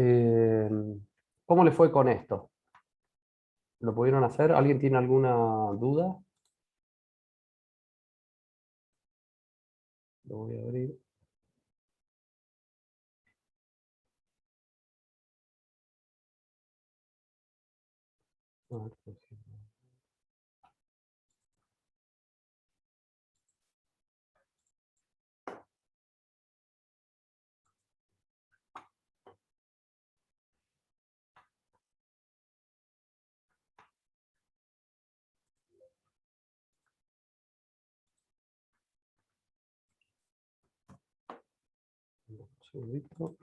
Eh, ¿Cómo le fue con esto? ¿Lo pudieron hacer? ¿Alguien tiene alguna duda? Lo voy a abrir. A ver, un segundito.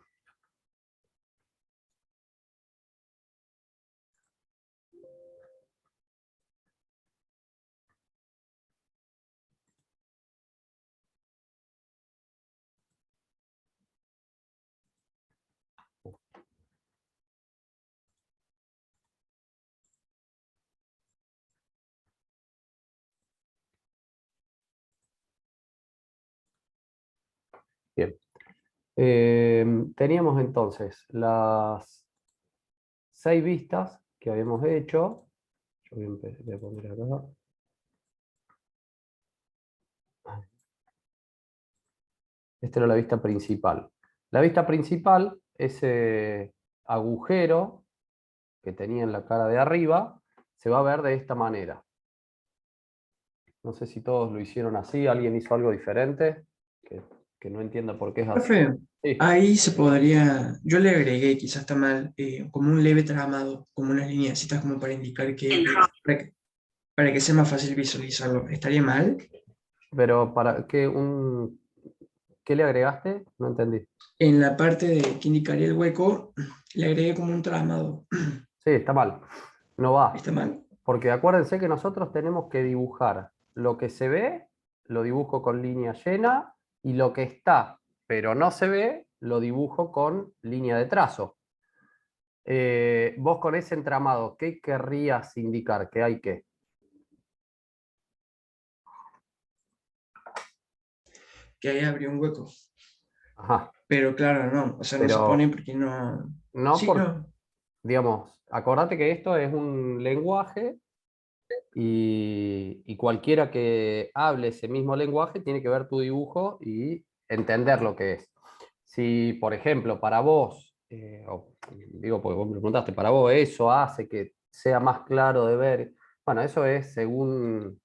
Bien. Teníamos entonces las 6 vistas que habíamos hecho. Yo voy a poner acá. Esta era la vista principal. La vista principal, ese agujero que tenía en la cara de arriba, se va a ver de esta manera. No sé si todos lo hicieron así, alguien hizo algo diferente, que no entienda por qué es así. Profe, Sí, ahí se podría, yo le agregué, quizás está mal, como un leve tramado, como unas lineecitas como para indicar para que sea más fácil visualizarlo. ¿Estaría mal? pero ¿qué le agregaste? No entendí. En la parte de que indicaría el hueco, le agregué como un tramado. Sí, está mal. No va. ¿Está mal? Porque acuérdense que nosotros tenemos que dibujar lo que se ve, lo dibujo con línea llena, y lo que está, pero no se ve, lo dibujo con línea de trazo. Vos con ese entramado, ¿qué querrías indicar? ¿Que hay que? Que ahí abrió un hueco. Ajá. Pero claro, no, o sea, no se pone Pero porque no. no Sí, por, no. digamos, acordate que esto es un lenguaje y cualquiera que hable ese mismo lenguaje tiene que ver tu dibujo y entender lo que es. Si, por ejemplo, para vos, digo porque vos me preguntaste, para vos eso hace que sea más claro de ver, bueno, eso es según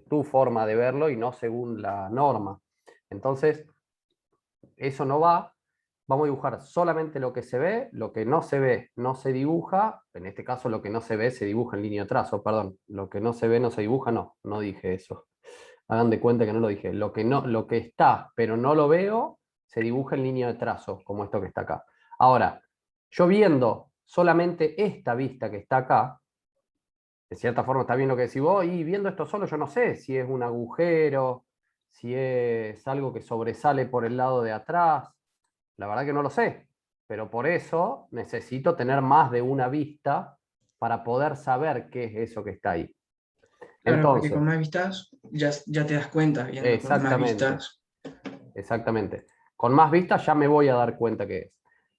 tu forma de verlo y no según la norma. Entonces, eso no va. Vamos a dibujar solamente lo que se ve, lo que no se ve no se dibuja, en este caso lo que no se ve se dibuja en línea de trazo, perdón, lo que no se ve no se dibuja, no dije eso. Hagan de cuenta que no lo dije. Lo que está, pero no lo veo, se dibuja en línea de trazo, como esto que está acá. Ahora, yo viendo solamente esta vista que está acá, de cierta forma está bien lo que decís vos, y viendo esto solo yo no sé si es un agujero, si es algo que sobresale por el lado de atrás, la verdad que no lo sé, pero por eso necesito tener más de una vista para poder saber qué es eso que está ahí. Claro, porque Entonces, con más vistas ya te das cuenta viendo con más exactamente, vistas. exactamente. Con más vistas ya me voy a dar cuenta qué es.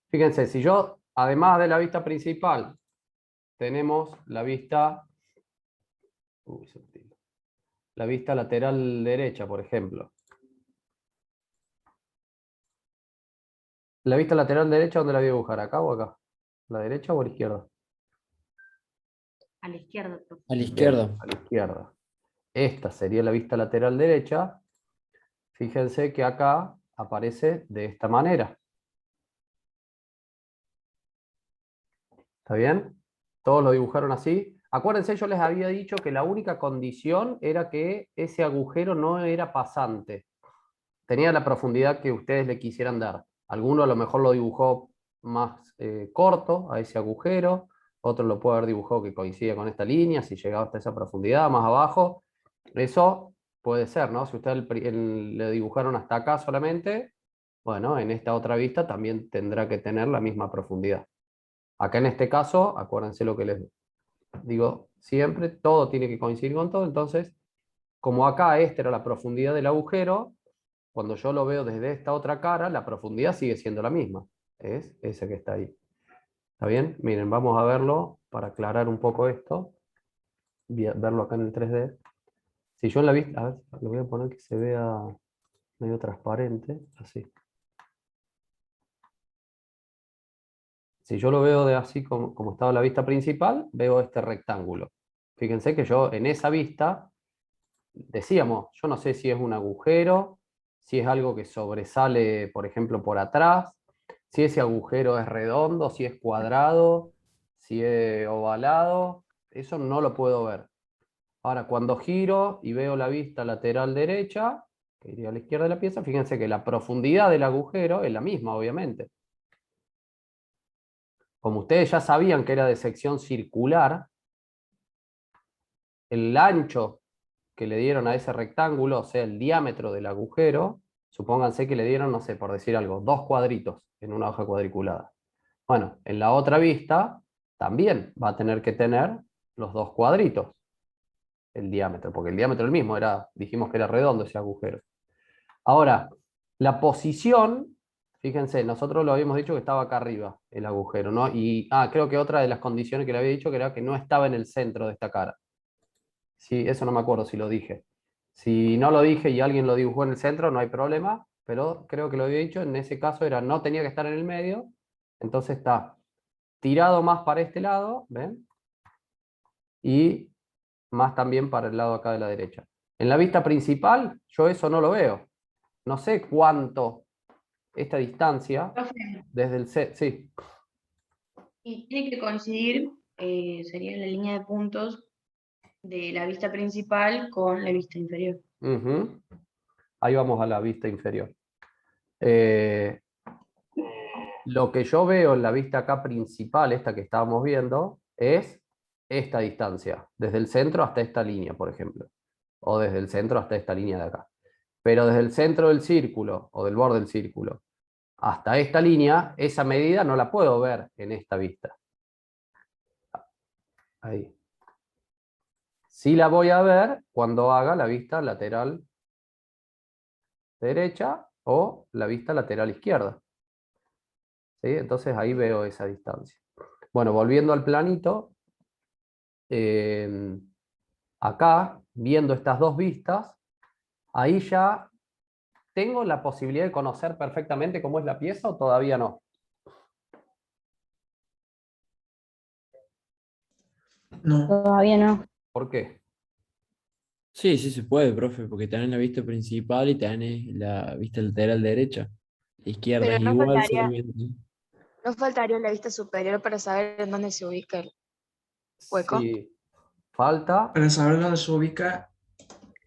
Fíjense, si yo, además de la vista principal, tenemos uy, la vista lateral derecha, por ejemplo. La vista lateral derecha, ¿dónde la voy a dibujar? ¿Acá o acá? ¿La derecha o a la izquierda? A la izquierda, profe. A la Bien, izquierda. a la izquierda. Esta sería la vista lateral derecha. Fíjense que acá aparece de esta manera. ¿Está bien? Todos lo dibujaron así. Acuérdense, yo les había dicho que la única condición era que ese agujero no era pasante. Tenía la profundidad que ustedes le quisieran dar. Alguno a lo mejor lo dibujó más corto a ese agujero, otro lo puede haber dibujado que coincide con esta línea, si llegaba hasta esa profundidad, más abajo. Eso puede ser, ¿no? Si ustedes le dibujaron hasta acá solamente, bueno, en esta otra vista también tendrá que tener la misma profundidad. Acá en este caso, acuérdense lo que les digo siempre, todo tiene que coincidir con todo, entonces, como acá esta era la profundidad del agujero, cuando yo lo veo desde esta otra cara, la profundidad sigue siendo la misma. es ese que está ahí. ¿Está bien? Miren, vamos a verlo para aclarar un poco esto. Verlo acá en el 3D. Si yo en la vista, a ver, lo voy a poner que se vea medio transparente, así. Si yo lo veo de así como estaba la vista principal, veo este rectángulo. Fíjense que yo en esa vista, decíamos, yo no sé si es un agujero, si es algo que sobresale, por ejemplo, por atrás, si ese agujero es redondo, si es cuadrado, si es ovalado, eso no lo puedo ver. Ahora, cuando giro y veo la vista lateral derecha, que iría a la izquierda de la pieza, fíjense que la profundidad del agujero es la misma, obviamente. Como ustedes ya sabían que era de sección circular, el ancho que le dieron a ese rectángulo, o sea, el diámetro del agujero, supónganse que le dieron, no sé, por decir algo, 2 cuadritos en una hoja cuadriculada. Bueno, en la otra vista también va a tener que tener los 2 cuadritos, el diámetro, porque el diámetro es el mismo, dijimos que era redondo ese agujero. Ahora, la posición, fíjense, nosotros lo habíamos dicho que estaba acá arriba el agujero, ¿no? Y creo que otra de las condiciones que le había dicho que era que no estaba en el centro de esta cara. Sí, eso no me acuerdo si lo dije. Si no lo dije y alguien lo dibujó en el centro, no hay problema, pero creo que lo había dicho, en ese caso era no tenía que estar en el medio, entonces está tirado más para este lado, ¿ven? Y más también para el lado acá de la derecha. En la vista principal, yo eso no lo veo. No sé cuánto esta distancia Profe, desde el set, sí. y tiene que coincidir, sería la línea de puntos de la vista principal con la vista inferior. Ujú. Ahí vamos a la vista inferior. Eh, lo que yo veo en la vista acá principal, esta que estábamos viendo, es esta distancia, desde el centro hasta esta línea, por ejemplo, o desde el centro hasta esta línea de acá. Pero desde el centro del círculo o del borde del círculo hasta esta línea, esa medida no la puedo ver en esta vista. Ahí. Sí la voy a ver cuando haga la vista lateral derecha o la vista lateral izquierda. ¿Sí? Entonces ahí veo esa distancia. Bueno, volviendo al planito, acá, viendo estas dos vistas, ahí ya tengo la posibilidad de conocer perfectamente cómo es la pieza o todavía no. No, Todavía no. ¿Por qué? Sí, sí se puede, profe, porque tenés la vista principal y tenés la vista lateral derecha. La izquierda Pero es igual solamente. no faltaría la vista superior para saber en dónde se ubica el hueco. Si falta, para saber dónde se ubica,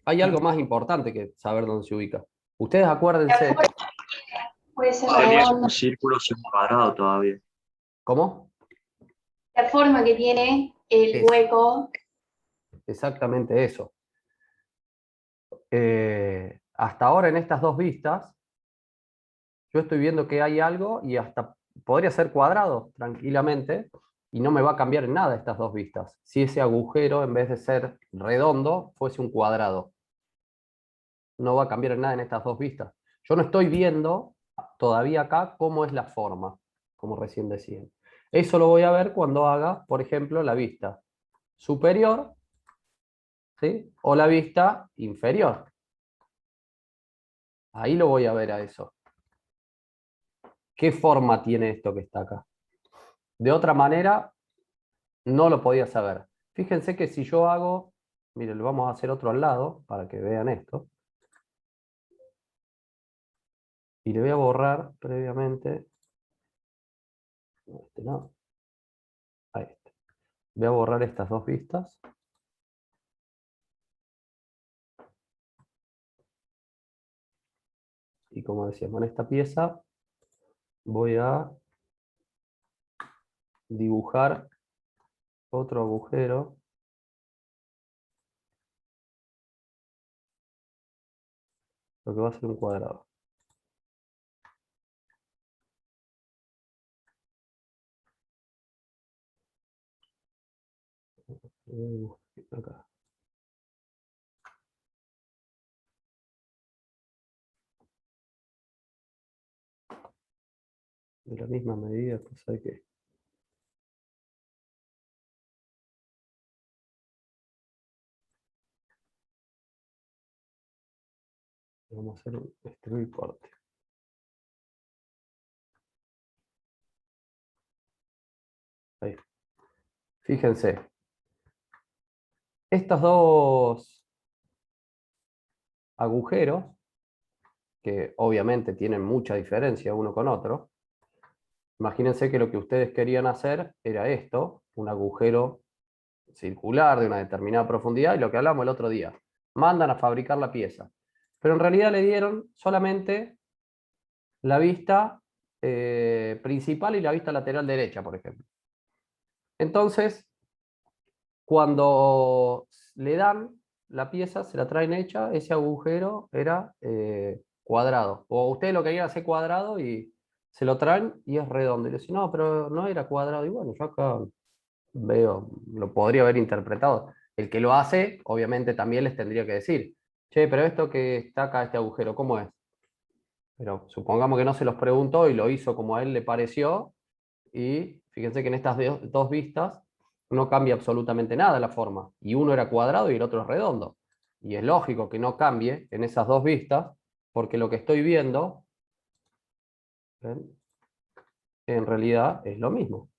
hay algo más importante que saber dónde se ubica. Ustedes acuérdense, Puede ser Tendría que ser redondo. un círculo sin cuadrado todavía. ¿cómo? La forma que tiene el Es hueco. exactamente eso. Hasta ahora en estas dos vistas, yo estoy viendo que hay algo y hasta podría ser cuadrado tranquilamente y no me va a cambiar en nada estas dos vistas. Si ese agujero, en vez de ser redondo, fuese un cuadrado, no va a cambiar en nada en estas dos vistas. Yo no estoy viendo todavía acá cómo es la forma, como recién decían. Eso lo voy a ver cuando haga, por ejemplo, la vista superior, ¿sí? O la vista inferior. Ahí lo voy a ver a eso. ¿Qué forma tiene esto que está acá? De otra manera, no lo podía saber. Fíjense que si yo hago, miren, lo vamos a hacer otro al lado para que vean esto. Y le voy a borrar previamente. Este no. Ahí está. Voy a borrar estas dos vistas. Y como decíamos, en esta pieza voy a dibujar otro agujero. Lo que va a ser un cuadrado. Acá. de la misma medida, cosa de que... Vamos a hacer un extruir y corte. Ahí. Fíjense. Estos dos agujeros, que obviamente tienen mucha diferencia uno con otro, imagínense que lo que ustedes querían hacer era esto, un agujero circular de una determinada profundidad, y lo que hablamos el otro día, mandan a fabricar la pieza. Pero en realidad le dieron solamente la vista principal y la vista lateral derecha, por ejemplo. Entonces, cuando le dan la pieza, se la traen hecha, ese agujero era cuadrado. O ustedes lo querían hacer cuadrado y se lo traen y es redondo. Y le dicen, no, pero no era cuadrado. Y bueno, yo acá veo, lo podría haber interpretado. El que lo hace, obviamente también les tendría que decir, che, pero esto que está acá, este agujero, ¿cómo es? Pero supongamos que no se los preguntó y lo hizo como a él le pareció. Y fíjense que en estas dos vistas no cambia absolutamente nada la forma. Y uno era cuadrado y el otro es redondo. Y es lógico que no cambie en esas dos vistas, porque lo que estoy viendo, ¿ven?, en realidad es lo mismo.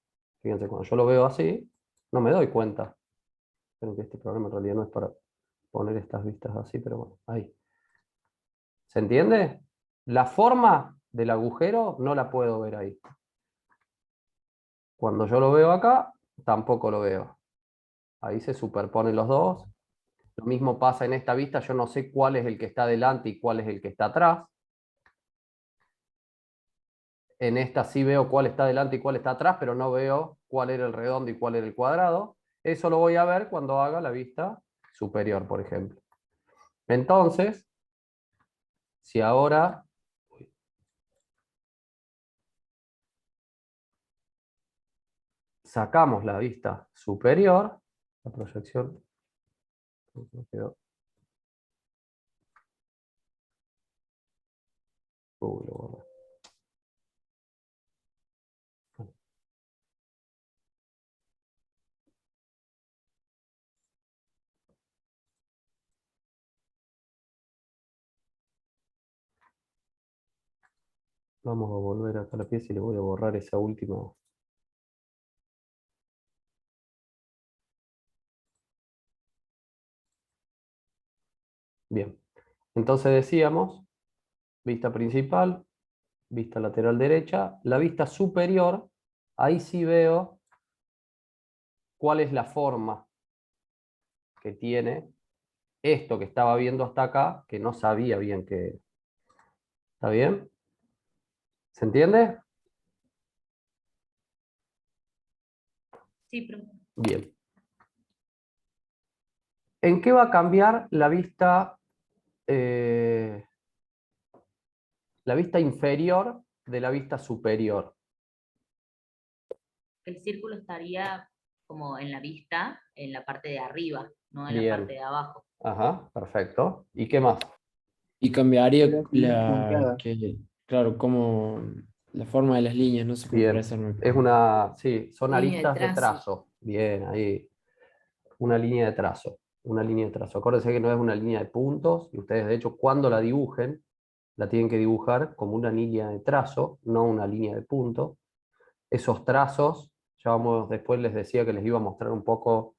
Fíjense, cuando yo lo veo así, no me doy cuenta. Esperen que este programa en realidad no es para poner estas vistas así, pero bueno, ahí. ¿Se entiende? La forma del agujero no la puedo ver ahí. Cuando yo lo veo acá, tampoco lo veo. Ahí se superponen los dos. Lo mismo pasa en esta vista, yo no sé cuál es el que está delante y cuál es el que está atrás. En esta sí veo cuál está delante y cuál está atrás, pero no veo cuál era el redondo y cuál era el cuadrado. Eso lo voy a ver cuando haga la vista superior, por ejemplo. Entonces, si ahora sacamos la vista superior, la proyección quedó. Lo borré. Vamos a volver acá a la pieza y le voy a borrar esa última. Bien, entonces decíamos, vista principal, vista lateral derecha, la vista superior, ahí sí veo cuál es la forma que tiene esto que estaba viendo hasta acá, que no sabía bien qué. ¿Está bien? ¿Se entiende? Sí, profe. Bien. ¿En qué va a cambiar la vista inferior de la vista superior? El círculo estaría como en la vista, en la parte de arriba, no en la Bien. parte de abajo. Ajá, perfecto. ¿Y qué más? Y cambiaría Punteada. claro, como la forma de las líneas, no sé cómo Bien. expresarme. Es una, sí, son Línea de aristas de trazo. trazo. Bien, ahí. Una línea de trazo. Una línea de trazo. Acuérdense que no es una línea de puntos, y ustedes, de hecho, cuando la dibujen, la tienen que dibujar como una línea de trazo, no una línea de puntos. Esos trazos, ya vamos, después les decía que les iba a mostrar un poco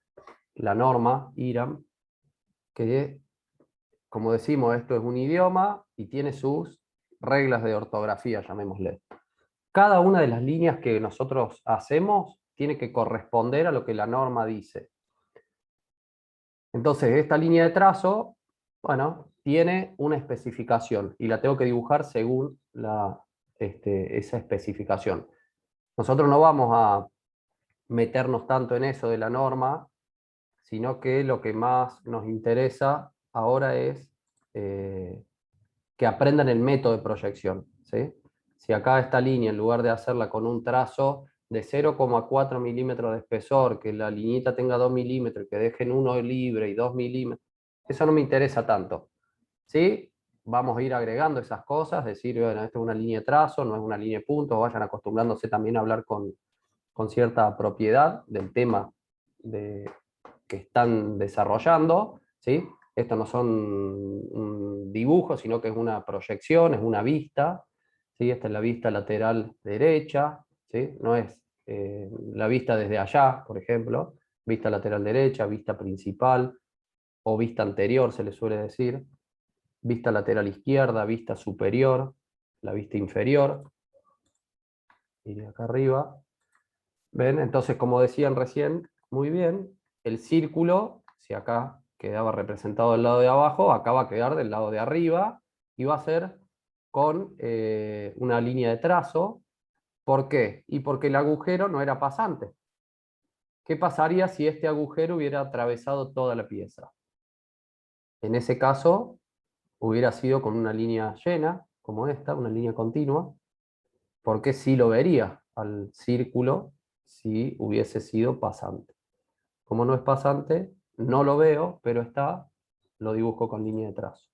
la norma IRAM, que, como decimos, esto es un idioma y tiene sus reglas de ortografía, llamémosle. Cada una de las líneas que nosotros hacemos tiene que corresponder a lo que la norma dice. Entonces, esta línea de trazo, bueno, tiene una especificación y la tengo que dibujar según esa especificación. Nosotros no vamos a meternos tanto en eso de la norma, sino que lo que más nos interesa ahora es que aprendan el método de proyección, ¿sí? Si acá esta línea, en lugar de hacerla con un trazo de 0,4 milímetros de espesor, que la liñita tenga 2 milímetros, que dejen uno libre y 2 milímetros, eso no me interesa tanto, ¿sí? vamos a ir agregando esas cosas, decir, bueno, esto es una línea de trazo, no es una línea de puntos, vayan acostumbrándose también a hablar con cierta propiedad del tema que están desarrollando, ¿sí? Esto no son un dibujo, sino que es una proyección, es una vista, ¿sí? Esta es la vista lateral derecha, ¿sí? No es la vista desde allá, por ejemplo, vista lateral derecha, vista principal, o vista anterior se le suele decir, vista lateral izquierda, vista superior, la vista inferior, y de acá arriba. ¿Ven? Entonces, como decían recién, muy bien, el círculo, si acá quedaba representado del lado de abajo, acá va a quedar del lado de arriba, y va a ser con una línea de trazo. ¿Por qué? Y porque el agujero no era pasante. ¿Qué pasaría si este agujero hubiera atravesado toda la pieza? En ese caso, hubiera sido con una línea llena, como esta, una línea continua, porque sí lo vería al círculo si hubiese sido pasante. Como no es pasante, no lo veo, pero está, lo dibujo con línea de trazo.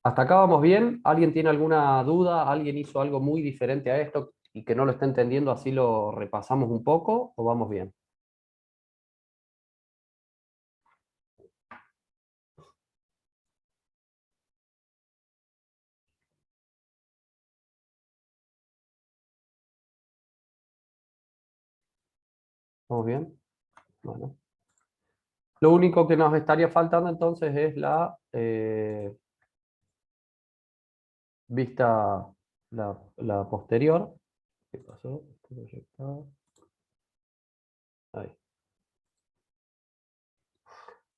¿Hasta acá vamos bien? ¿Alguien tiene alguna duda? ¿Alguien hizo algo muy diferente a esto y que no lo está entendiendo, así lo repasamos un poco o vamos bien? ¿Vamos bien? Bueno. Lo único que nos estaría faltando entonces es la vista, la posterior. ¿Qué pasó? Está proyectado. Ahí.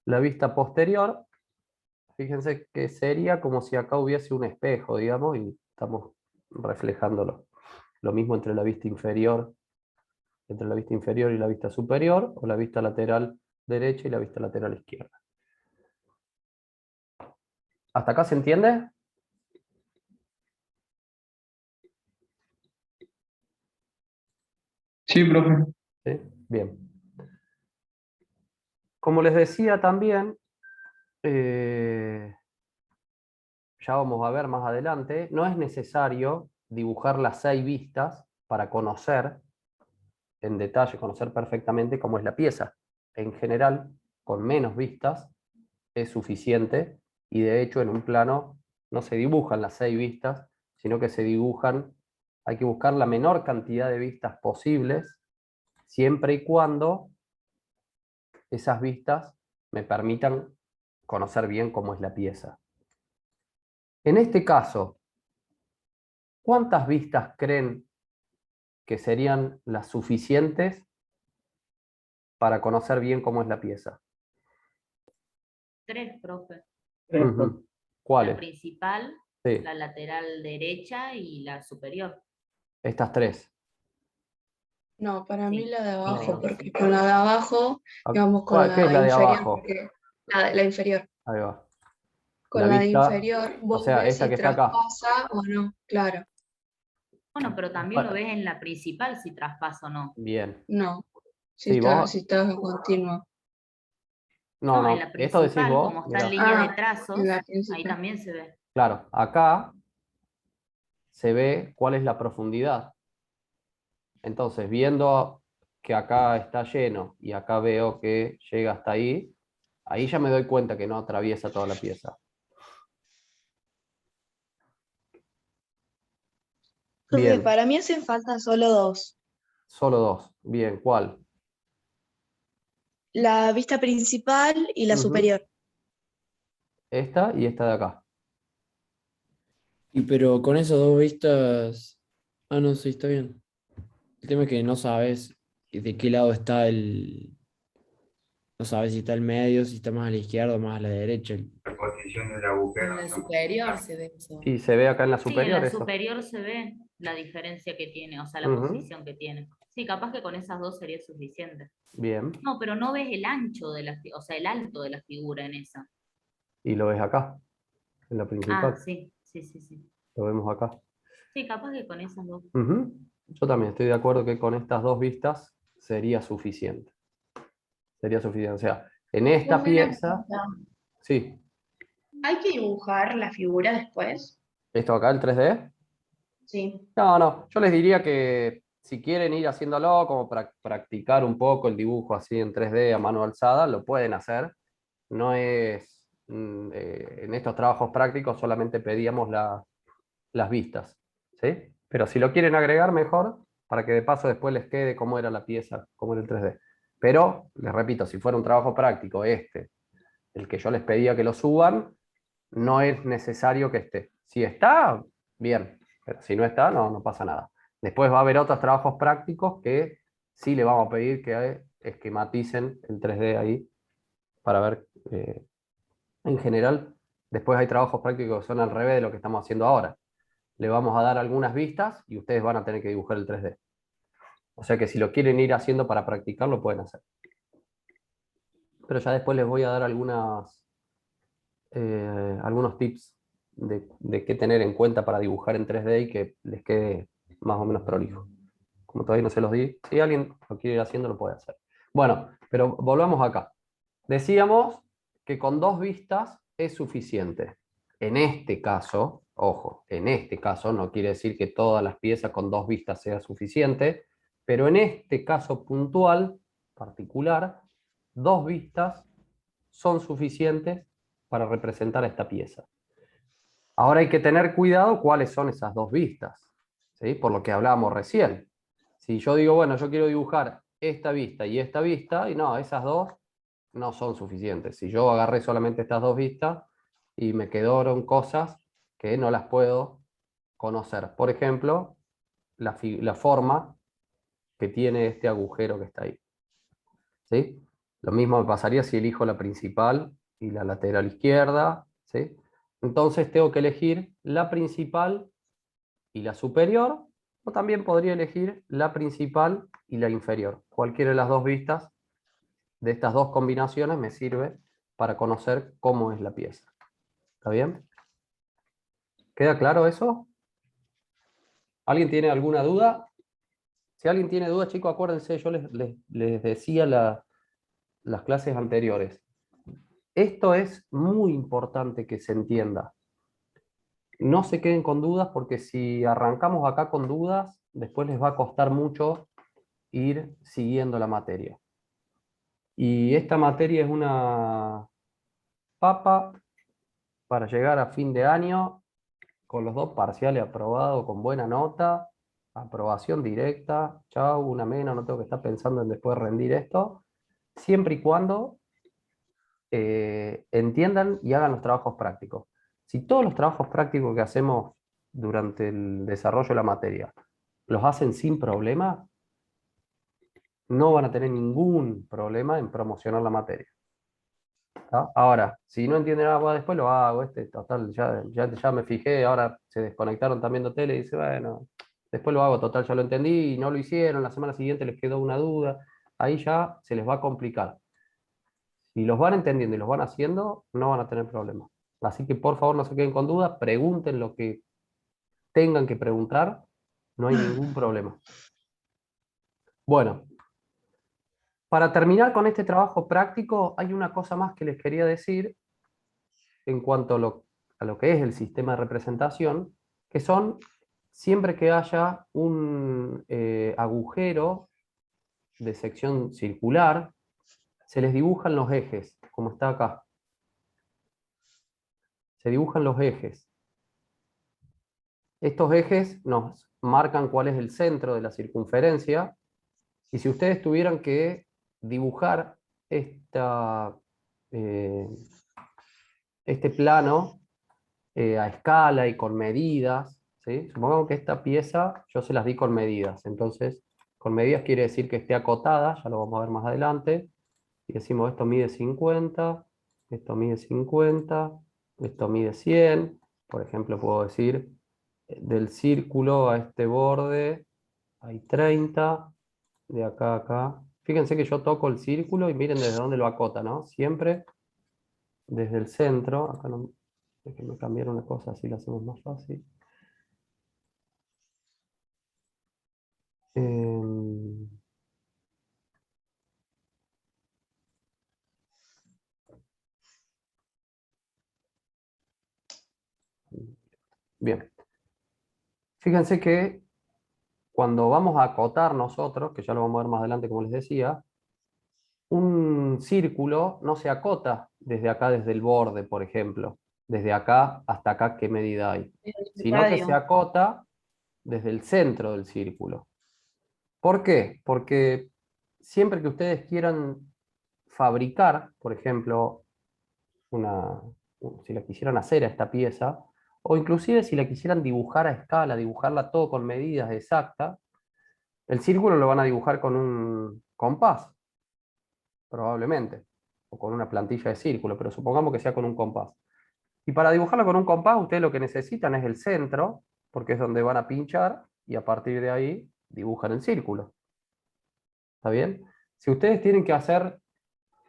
La vista posterior, fíjense que sería como si acá hubiese un espejo, digamos, y estamos reflejándolo. Lo mismo entre la vista inferior y la vista superior, o la vista lateral derecha y la vista lateral izquierda. ¿Hasta acá se entiende? Sí, profe. ¿Sí? Bien. Como les decía también, ya vamos a ver más adelante, no es necesario dibujar las 6 vistas para conocer en detalle, conocer perfectamente cómo es la pieza. En general, con menos vistas es suficiente, y de hecho en un plano no se dibujan las 6 vistas, sino que se dibujan, hay que buscar la menor cantidad de vistas posibles, siempre y cuando esas vistas me permitan conocer bien cómo es la pieza. En este caso, ¿cuántas vistas creen que serían las suficientes para conocer bien cómo es la pieza? 3, profe. Ujú. La ¿Cuáles? principal, Sí, la lateral derecha y la superior. estas 3. No, para mí Sí. la de Sí, abajo, creo que porque sí. con la de abajo íbamos con ¿Qué es la la de inferior, abajo? porque la inferior. Ahí va. La Con la de vista, inferior o vos sea, ves esta si que está acá. traspasa o no, claro. Bueno, pero también lo ves en la principal si traspasa o no. Bien. No, Sí, vos. si está continua. No, No, en la no, esto decís principal, vos. como está en Mirá. línea de Ah, en trazos, la ahí principal. también se ve. Claro, acá se ve cuál es la profundidad. Entonces, viendo que acá está lleno y acá veo que llega hasta ahí, ahí ya me doy cuenta que no atraviesa toda la pieza. Profe, Bien, para mí hacen falta solo dos. solo 2. Bien, ¿cuál? La vista principal y la Ujú. superior. Esta y esta de acá. Y pero con esas dos vistas. Ah, no, sí, está bien. El tema es que no sabes de qué lado está el. No sabes si está al medio, si está más a la izquierda o más a la derecha. La posición del En agujero. la superior se ve eso. Y se ve acá en la Sí, en superior la eso. superior se ve la diferencia que tiene, o sea, la Ujú. posición que tiene. Sí, capaz que con esas dos sería suficiente. Bien. No, pero no ves el ancho de la, o sea, el alto de la figura en esa. Y lo ves acá, en la Ah, principal. sí, sí, sí, sí. Lo vemos acá. Sí, capaz que con esas dos. Ujú. Yo también estoy de acuerdo que con estas 2 vistas sería suficiente. Sería suficiente. O sea, en esta Profe, una pieza, pregunta. sí. ¿Hay que dibujar la figura después? ¿Esto acá, el 3D? Sí. No, yo les diría que si quieren ir haciéndolo, como para practicar un poco el dibujo así en 3D a mano alzada, lo pueden hacer. No es, en estos trabajos prácticos solamente pedíamos las vistas, ¿sí? Pero si lo quieren agregar, mejor, para que de paso después les quede cómo era la pieza, cómo era el 3D. Pero, les repito, si fuera un trabajo práctico el que yo les pedía que lo suban, no es necesario que esté. Si está, bien, pero si no está, no pasa nada. Después va a haber otros trabajos prácticos que sí le vamos a pedir que esquematicen el 3D ahí para ver, en general, después hay trabajos prácticos que son al revés de lo que estamos haciendo ahora. Le vamos a dar algunas vistas y ustedes van a tener que dibujar el 3D. O sea que si lo quieren ir haciendo para practicar, lo pueden hacer. Pero ya después les voy a dar algunos tips de qué tener en cuenta para dibujar en 3D y que les quede más o menos prolijo. Como todavía no se los di, si alguien lo quiere ir haciendo, lo puede hacer. Bueno, pero volvamos acá. Decíamos que con 2 vistas es suficiente. En este caso, ojo, en este caso no quiere decir que todas las piezas con 2 vistas sea suficiente, pero en este caso puntual, particular, 2 vistas son suficientes para representar esta pieza. Ahora hay que tener cuidado cuáles son esas 2 vistas, ¿sí? Por lo que hablábamos recién. Si yo digo, bueno, yo quiero dibujar esta vista, y no, esas dos no son suficientes. Si yo agarré solamente estas 2 vistas y me quedaron cosas que no las puedo conocer. Por ejemplo, la forma que tiene este agujero que está ahí, ¿sí? Lo mismo me pasaría si elijo la principal y la lateral izquierda, ¿sí? Entonces tengo que elegir la principal y la superior, o también podría elegir la principal y la inferior. Cualquiera de las 2 vistas de estas 2 combinaciones me sirve para conocer cómo es la pieza. ¿Está bien? ¿Queda claro eso? ¿Alguien tiene alguna duda? Si alguien tiene dudas, chicos, acuérdense, yo les decía las clases anteriores. Esto es muy importante que se entienda. No se queden con dudas porque si arrancamos acá con dudas, después les va a costar mucho ir siguiendo la materia. Y esta materia es una papa para llegar a fin de año con los 2 parciales aprobados con buena nota, aprobación directa, chau, una menos, no tengo que estar pensando en después rendir esto, siempre y cuando entiendan y hagan los trabajos prácticos. Si todos los trabajos prácticos que hacemos durante el desarrollo de la materia los hacen sin problema, no van a tener ningún problema en promocionar la materia. ¿Tá? Ahora, si no entienden nada, bueno, después lo hago, total, ya me fijé, ahora se desconectaron también de tele y dice, bueno, después lo hago, total, ya lo entendí y no lo hicieron, la semana siguiente les quedó una duda, ahí ya se les va a complicar. Si los van entendiendo y los van haciendo, no van a tener problemas. Así que por favor no se queden con dudas, pregunten lo que tengan que preguntar, no hay ningún problema. Bueno, para terminar con este trabajo práctico, hay una cosa más que les quería decir en cuanto a lo que es el sistema de representación, que son, siempre que haya un agujero de sección circular, se les dibujan los ejes, como está acá. Se dibujan los ejes. Estos ejes nos marcan cuál es el centro de la circunferencia, y si ustedes tuvieran que dibujar eh, este plano a escala y con medidas, ¿sí? Supongamos que esta pieza yo se las di con medidas, entonces con medidas quiere decir que esté acotada, ya lo vamos a ver más adelante, y decimos esto mide 50, esto mide 50, esto mide 100, por ejemplo puedo decir del círculo a este borde hay 30, de acá a acá. Fíjense que yo toco el círculo y miren desde dónde lo acota, ¿no? Siempre desde el centro, acá no, déjenme cambiar una cosa, así lo hacemos más fácil. Em, Bien. Fíjense que cuando vamos a acotar nosotros, que ya lo vamos a ver más adelante como les decía, un círculo no se acota desde acá, desde el borde, por ejemplo. Desde acá hasta acá, ¿qué medida hay? Sino que se Radio. acota desde el centro del círculo. ¿Por qué? Porque siempre que ustedes quieran fabricar, por ejemplo, si la quisieran hacer a esta pieza, o inclusive si la quisieran dibujar a escala, dibujarla todo con medidas exactas, el círculo lo van a dibujar con un compás, probablemente, o con una plantilla de círculo, pero supongamos que sea con un compás. Y para dibujarlo con un compás, ustedes lo que necesitan es el centro, porque es donde van a pinchar, y a partir de ahí dibujan el círculo. ¿Está bien? Si ustedes tienen que hacer,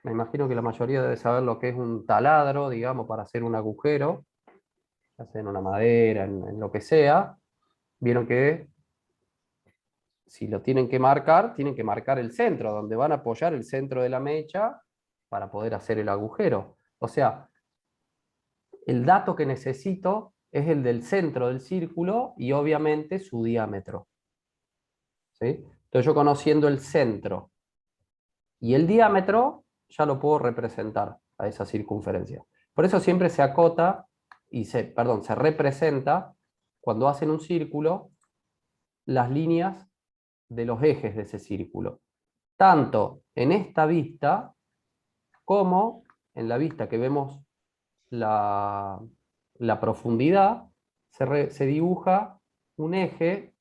me imagino que la mayoría debe saber lo que es un taladro, digamos, para hacer un agujero, ya sea en una madera, en lo que sea, vieron que si lo tienen que marcar el centro, donde van a apoyar el centro de la mecha para poder hacer el agujero. O sea, el dato que necesito es el del centro del círculo y obviamente su diámetro. ¿Sí? Entonces yo conociendo el centro y el diámetro, ya lo puedo representar a esa circunferencia. Por eso siempre se acota y se representa cuando hacen un círculo las líneas de los ejes de ese círculo. Tanto en esta vista como en la vista que vemos la profundidad, se dibuja un eje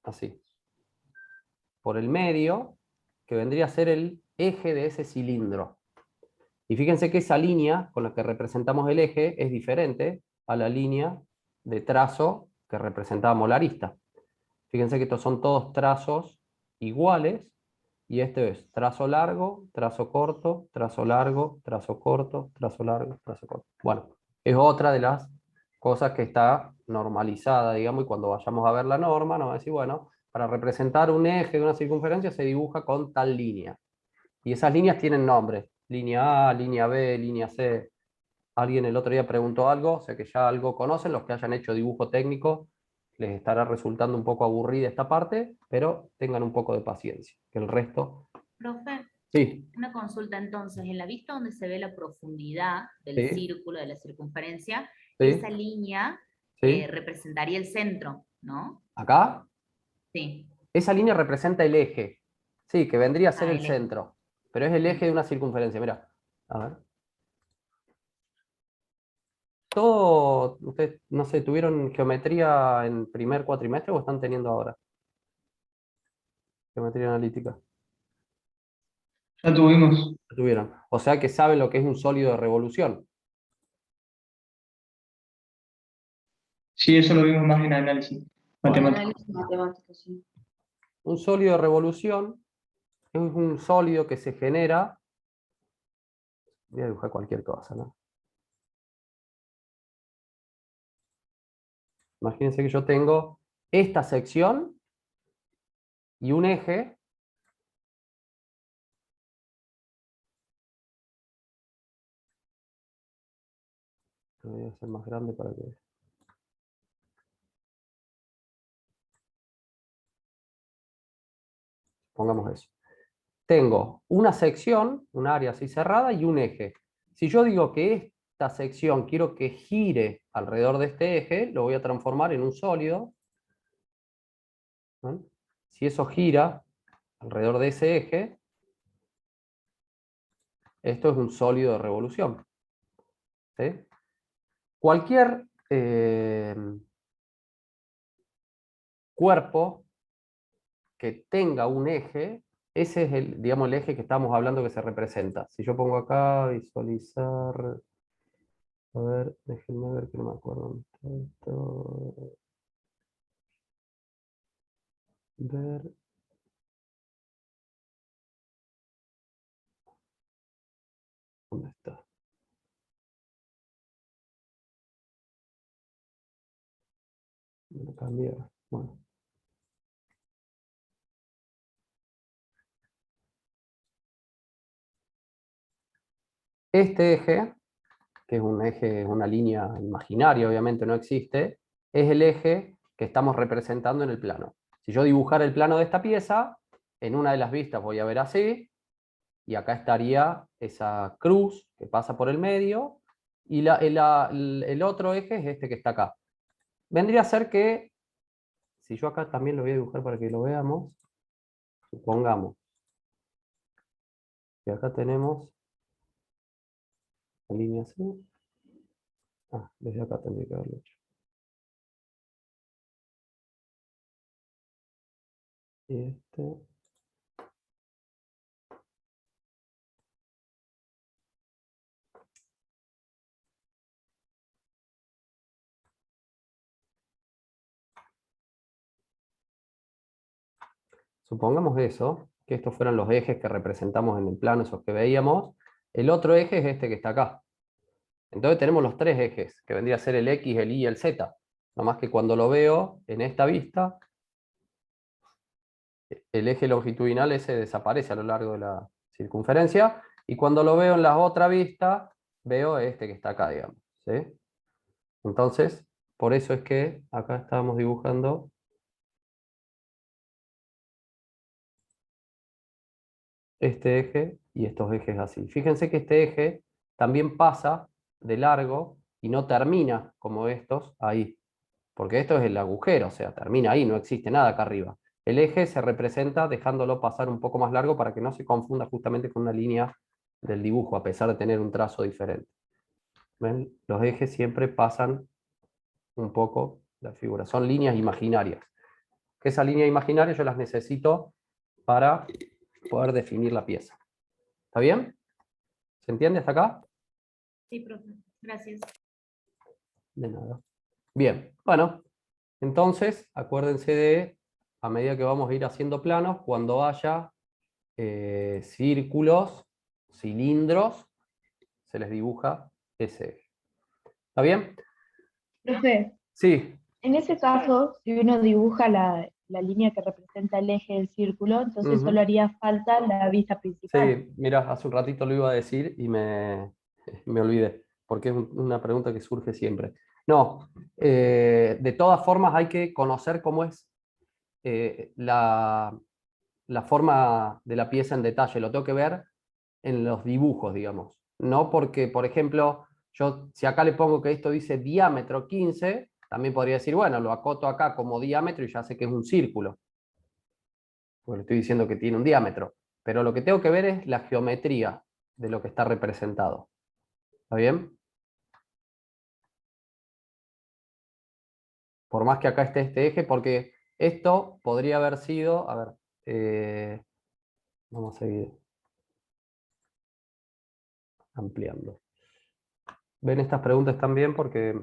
así, por el medio, que vendría a ser el eje de ese cilindro. Y fíjense que esa línea con la que representamos el eje es diferente a la línea de trazo que representábamos la arista. Fíjense que estos son todos trazos iguales, y este es trazo largo, trazo corto, trazo largo, trazo corto, trazo largo, trazo corto. Bueno, es otra de las cosas que está normalizada, digamos, y cuando vayamos a ver la norma nos va a decir, bueno, para representar un eje de una circunferencia se dibuja con tal línea. Y esas líneas tienen nombres, línea A, línea B, línea C. Alguien el otro día preguntó algo, o sea que ya algo conocen, los que hayan hecho dibujo técnico les estará resultando un poco aburrida esta parte, pero tengan un poco de paciencia, que el resto... Profe, Sí, una consulta entonces, en la vista donde se ve la profundidad del sí, círculo, de la circunferencia, sí, esa línea sí. representaría el centro, ¿no? Acá, Sí. esa línea representa el eje, sí, que vendría a ser Ah, el el eje. centro, pero es el eje de Bien. una circunferencia, mira. A ver. Todo, ustedes, no sé, ¿tuvieron geometría en primer cuatrimestre o están teniendo ahora? Geometría analítica. Ya tuvimos. Tuvieron. O sea que saben lo que es un sólido de revolución. Sí, eso lo vimos más en análisis Bueno, matemático. Análisis matemático, sí. un sólido de revolución es un sólido que se genera. Voy a dibujar cualquier cosa, ¿no? Imagínense que yo tengo esta sección y un eje. Lo voy a hacer más grande para que... Pongamos eso. Tengo una sección, un área así cerrada y un eje. Si yo digo que esta sección quiero que gire alrededor de este eje, lo voy a transformar en un sólido. ¿No? Si eso gira alrededor de ese eje, esto es un sólido de revolución. ¿Sí? Cualquier cuerpo que tenga un eje, ese es el, digamos, el eje que estamos hablando que se representa. Si yo pongo acá, visualizar, a ver, déjenme ver que no me acuerdo dónde está esto. Ver. ¿Dónde está? Me lo cambié. Bueno. Este eje, que es un eje, una línea imaginaria, obviamente no existe, es el eje que estamos representando en el plano. Si yo dibujara el plano de esta pieza, en una de las vistas voy a ver así, y acá estaría esa cruz que pasa por el medio, y el otro eje es este que está acá. Vendría a ser que, si yo acá también lo voy a dibujar para que lo veamos, supongamos que acá tenemos la línea así. Desde acá tendría que haberlo hecho. Y este. Supongamos eso, que estos fueran los ejes que representamos en el plano, esos que veíamos. El otro eje es este que está acá. Entonces tenemos los tres ejes, que vendría a ser el X, el Y y el Z. Nomás que cuando lo veo en esta vista, el eje longitudinal ese desaparece a lo largo de la circunferencia, y cuando lo veo en la otra vista, veo este que está acá, digamos. ¿Sí? Entonces, por eso es que acá estábamos dibujando este eje y estos ejes así. Fíjense que este eje también pasa de largo y no termina como estos ahí, porque esto es el agujero, o sea, termina ahí, no existe nada acá arriba. El eje se representa dejándolo pasar un poco más largo para que no se confunda justamente con una línea del dibujo, a pesar de tener un trazo diferente. ¿Ven? Los ejes siempre pasan un poco la figura, son líneas imaginarias. Que esa línea imaginaria yo las necesito para poder definir la pieza. ¿Está bien? ¿Se entiende hasta acá? Sí, profe. Gracias. De nada. Bien, bueno, entonces acuérdense de, a medida que vamos a ir haciendo planos, cuando haya círculos, cilindros, se les dibuja ese eje. ¿Está bien? Profe, Sí, en ese caso, si uno dibuja la línea que representa el eje del círculo, entonces ujú. solo haría falta la vista principal. Sí, mira, hace un ratito lo iba a decir y me olvidé, porque es una pregunta que surge siempre. No, de todas formas hay que conocer cómo es la forma de la pieza en detalle, lo tengo que ver en los dibujos, digamos. No porque, por ejemplo, yo si acá le pongo que esto dice diámetro 15, también podría decir, bueno, lo acoto acá como diámetro y ya sé que es un círculo, porque le estoy diciendo que tiene un diámetro. Pero lo que tengo que ver es la geometría de lo que está representado. ¿Está bien? Por más que acá esté este eje, porque esto podría haber sido, a ver, vamos a seguir ampliando. Ven, estas preguntas también porque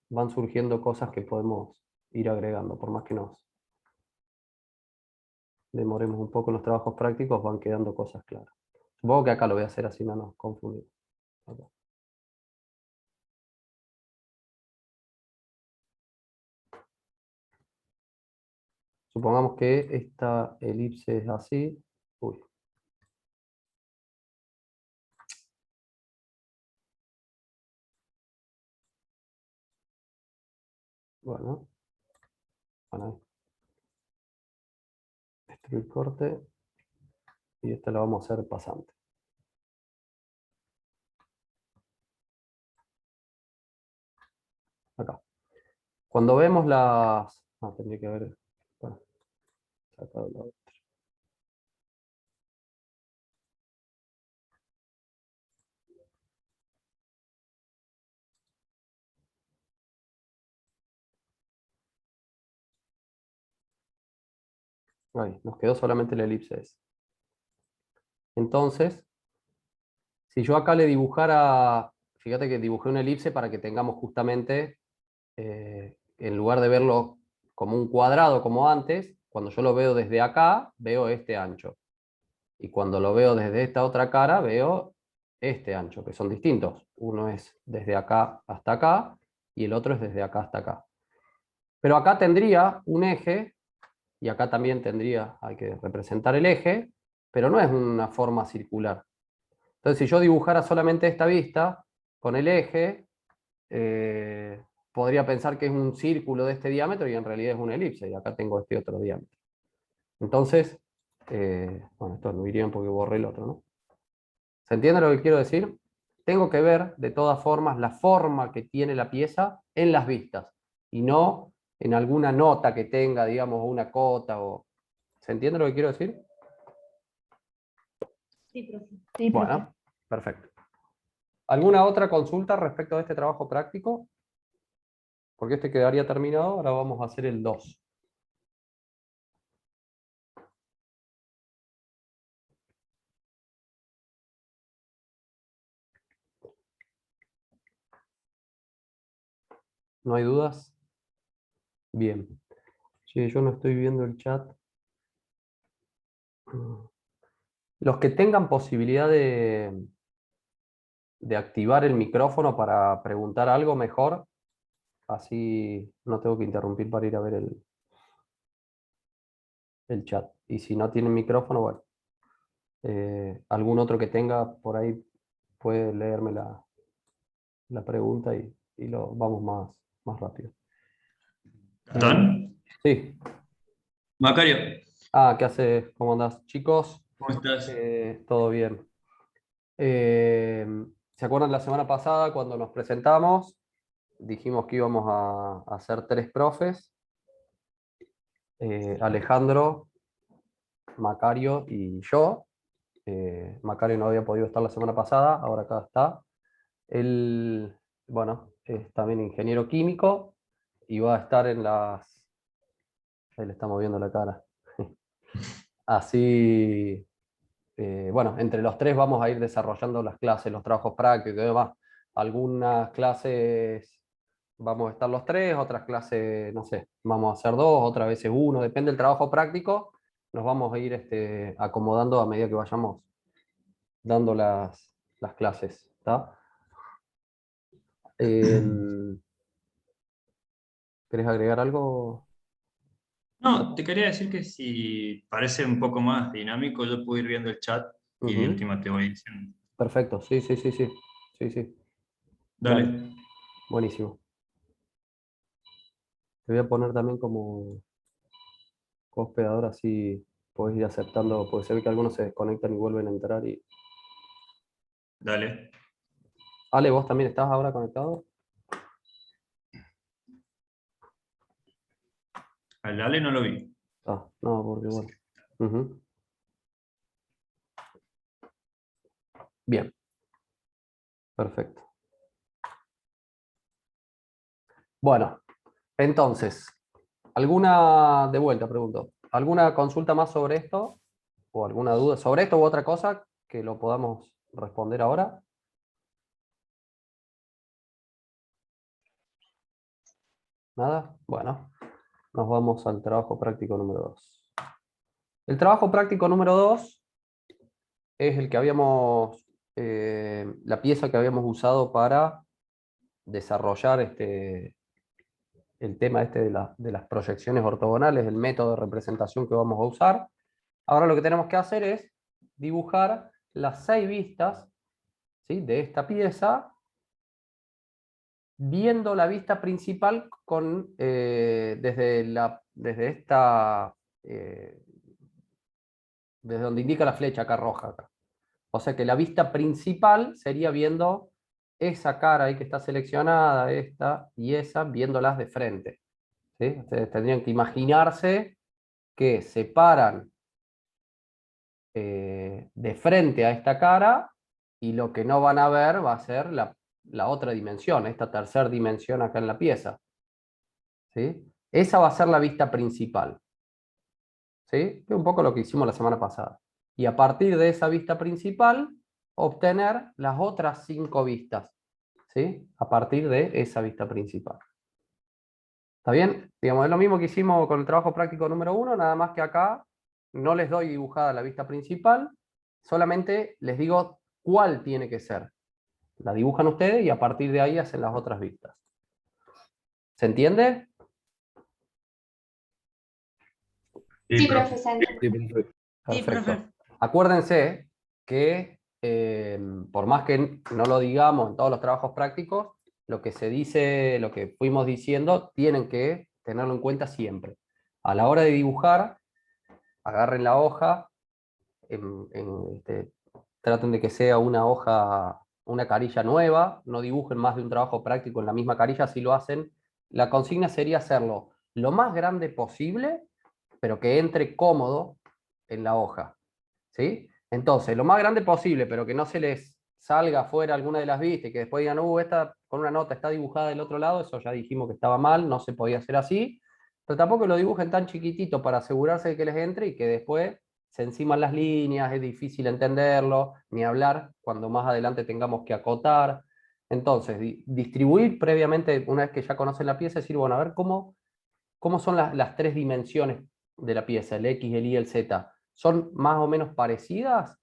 van surgiendo cosas que podemos ir agregando, por más que nos demoremos un poco en los trabajos prácticos, van quedando cosas claras. Supongo que acá lo voy a hacer así, no nos confundimos. Acá. Supongamos que esta elipse es así. Uy. Bueno, destruir corte y esta la vamos a hacer pasante. Acá. Cuando vemos las... tendría que haber sacado la otra. Ahí, nos quedó solamente la elipse esa. Entonces, si yo acá le dibujara, fíjate que dibujé una elipse para que tengamos justamente, en lugar de verlo como un cuadrado como antes, cuando yo lo veo desde acá, veo este ancho. Y cuando lo veo desde esta otra cara, veo este ancho, que son distintos. Uno es desde acá hasta acá y el otro es desde acá hasta acá. Pero acá tendría un eje, y acá también tendría, hay que representar el eje, pero no es una forma circular. Entonces, si yo dibujara solamente esta vista con el eje, podría pensar que es un círculo de este diámetro y en realidad es una elipse, y acá tengo este otro diámetro. Entonces, bueno, esto no iría porque borré el otro, ¿no? ¿Se entiende lo que quiero decir? Tengo que ver, de todas formas, la forma que tiene la pieza en las vistas, y no en alguna nota que tenga, digamos, una cota. ¿Se entiende lo que quiero decir? Sí, profe. Sí, profe. Bueno, perfecto. ¿Alguna otra consulta respecto a este trabajo práctico? Porque este quedaría terminado, ahora vamos a hacer el 2. ¿No hay dudas? Bien. Sí, yo no estoy viendo el chat. Los que tengan posibilidad de activar el micrófono para preguntar algo mejor, así no tengo que interrumpir para ir a ver el chat. Y si no tienen micrófono, bueno, algún otro que tenga por ahí puede leerme la pregunta y lo vamos más rápido. ¿Gastón? Sí. Macario, ¿Qué haces? ¿Cómo andás? Chicos, ¿cómo estás? todo bien. ¿Se acuerdan la semana pasada cuando nos presentamos? Dijimos que íbamos a hacer 3 profes. Alejandro, Macario y yo. Macario no había podido estar la semana pasada, ahora acá está. Él, bueno, es también ingeniero químico y va a estar en las... Ahí le estamos viendo la cara. Así, bueno, entre los 3 vamos a ir desarrollando las clases, los trabajos prácticos y demás. Algunas clases vamos a estar los 3, otras clases, no sé, vamos a hacer 2, otras veces 1, depende del trabajo práctico. Nos vamos a ir acomodando a medida que vayamos dando las clases. ¿Está? ¿Querés agregar algo? No, te quería decir que si parece un poco más dinámico, yo puedo ir viendo el chat y de Ujú. última te voy diciendo. Perfecto, sí. Sí. Dale. Dale. Buenísimo. Te voy a poner también como hospedador, así podés ir aceptando, porque se ve que algunos se desconectan y vuelven a entrar. Dale. Ale, ¿vos también estás ahora conectado? Al Ale no lo vi. No, porque bueno. Ujú. Bien, perfecto. Bueno, entonces, de vuelta pregunto, ¿alguna consulta más sobre esto? ¿O alguna duda sobre esto u otra cosa que lo podamos responder ahora? ¿Nada? Bueno, nos vamos al trabajo práctico número 2. El trabajo práctico número 2 es el que la pieza que habíamos usado para desarrollar el tema de las proyecciones ortogonales, el método de representación que vamos a usar. Ahora lo que tenemos que hacer es dibujar las 6 vistas, ¿sí?, de esta pieza, viendo la vista principal desde donde indica la flecha acá roja. Acá. O sea que la vista principal sería viendo esa cara ahí que está seleccionada, esta y esa, viéndolas de frente. ¿Sí? Ustedes tendrían que imaginarse que se paran de frente a esta cara y lo que no van a ver va a ser la otra dimensión, esta tercera dimensión acá en la pieza. ¿Sí? Esa va a ser la vista principal. ¿Sí? Que es un poco lo que hicimos la semana pasada. Y a partir de esa vista principal, obtener las otras 5 vistas. ¿Sí? A partir de esa vista principal. ¿Está bien? Digamos, es lo mismo que hicimos con el trabajo práctico número 1, nada más que acá no les doy dibujada la vista principal, solamente les digo cuál tiene que ser. La dibujan ustedes y a partir de ahí hacen las otras vistas. ¿Se entiende? Sí, profe. Santi. Perfecto. Acuérdense que por más que no lo digamos en todos los trabajos prácticos, lo que se dice, lo que fuimos diciendo, tienen que tenerlo en cuenta siempre. A la hora de dibujar, agarren la hoja, traten de que sea una hoja, una carilla nueva, no dibujen más de un trabajo práctico en la misma carilla, si lo hacen. La consigna sería hacerlo lo más grande posible, pero que entre cómodo en la hoja, ¿sí? Entonces, lo más grande posible, pero que no se les salga fuera alguna de las vistas y que después digan, esta con una nota está dibujada del otro lado, eso ya dijimos que estaba mal, no se podía hacer así, pero tampoco lo dibujen tan chiquitito para asegurarse de que les entre y que después se enciman las líneas, es difícil entenderlo, ni hablar cuando más adelante tengamos que acotar. Entonces, distribuir previamente, una vez que ya conocen la pieza, decir, bueno, a ver cómo son las tres dimensiones de la pieza, el X, el Y, el Z. ¿Son más o menos parecidas?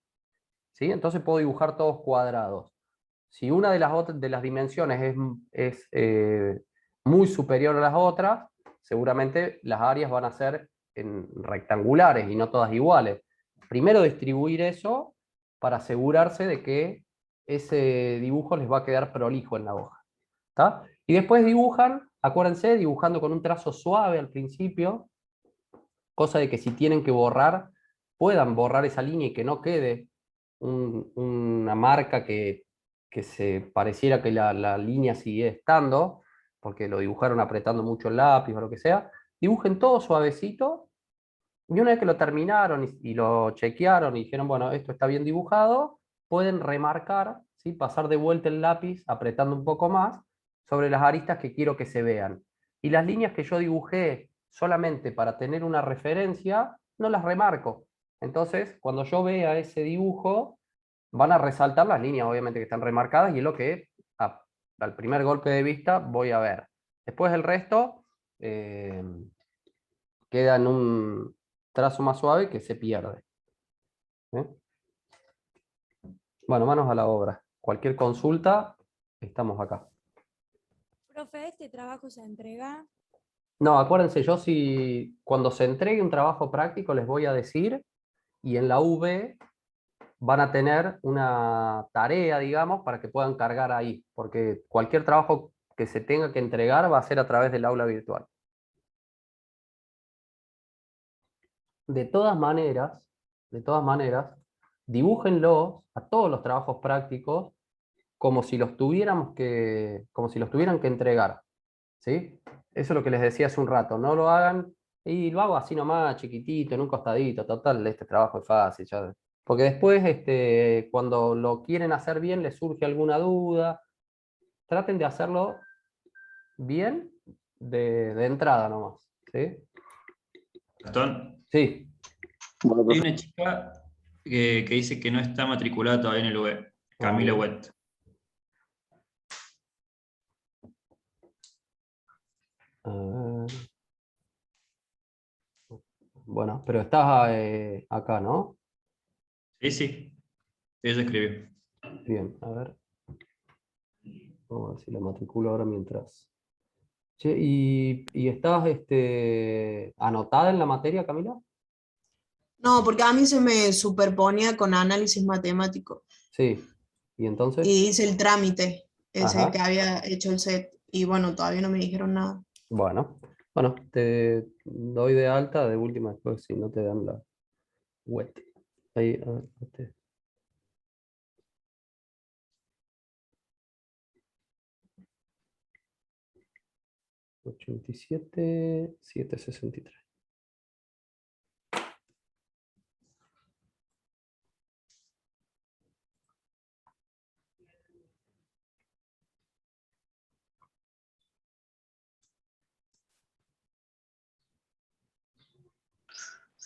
¿Sí? Entonces puedo dibujar todos cuadrados. Si una de las dimensiones es muy superior a las otras, seguramente las áreas van a ser rectangulares y no todas iguales. Primero distribuir eso para asegurarse de que ese dibujo les va a quedar prolijo en la hoja. ¿Tá? Y después dibujan, acuérdense, dibujando con un trazo suave al principio, cosa de que si tienen que borrar, puedan borrar esa línea y que no quede una marca que se pareciera que la línea sigue estando, porque lo dibujaron apretando mucho el lápiz o lo que sea. Dibujen todo suavecito y una vez que lo terminaron y lo chequearon y dijeron, bueno, esto está bien dibujado, pueden remarcar, ¿sí? Pasar de vuelta el lápiz apretando un poco más sobre las aristas que quiero que se vean. Y las líneas que yo dibujé solamente para tener una referencia, no las remarco. Entonces, cuando yo vea ese dibujo, van a resaltar las líneas, obviamente, que están remarcadas y es lo que al primer golpe de vista voy a ver. Después el resto queda en un trazo más suave que se pierde. ¿Eh? Bueno, manos a la obra. Cualquier consulta, estamos acá. Profe, ¿este trabajo se entrega? No, acuérdense, cuando se entregue un trabajo práctico les voy a decir, y en la V van a tener una tarea, digamos, para que puedan cargar ahí, porque cualquier trabajo que se tenga que entregar va a ser a través del aula virtual. De todas maneras, dibújenlos a todos los trabajos prácticos como si los como si los tuvieran que entregar, ¿sí? Eso es lo que les decía hace un rato, no lo hagan y lo hago así nomás, chiquitito, en un costadito, total, este trabajo es fácil, ya. Porque después, cuando lo quieren hacer bien, les surge alguna duda, traten de hacerlo bien de entrada nomás, ¿sí? Gastón, Sí. hay una chica que dice que no está matriculada todavía en el UE, Camila Wett. Bueno, pero estás acá, ¿no? Sí, sí, ella escribió. Bien, a ver. Vamos a ver si la matriculo ahora mientras. Che, ¿y estás anotada en la materia, Camila? No, porque a mí se me superponía con análisis matemático Sí. ¿Y entonces? y hice el trámite, ese que Ajá. había hecho el set, y bueno, todavía no me dijeron nada. Bueno, te doy de alta de última después si no te dan la web. Ahí, a ver, 87, 763.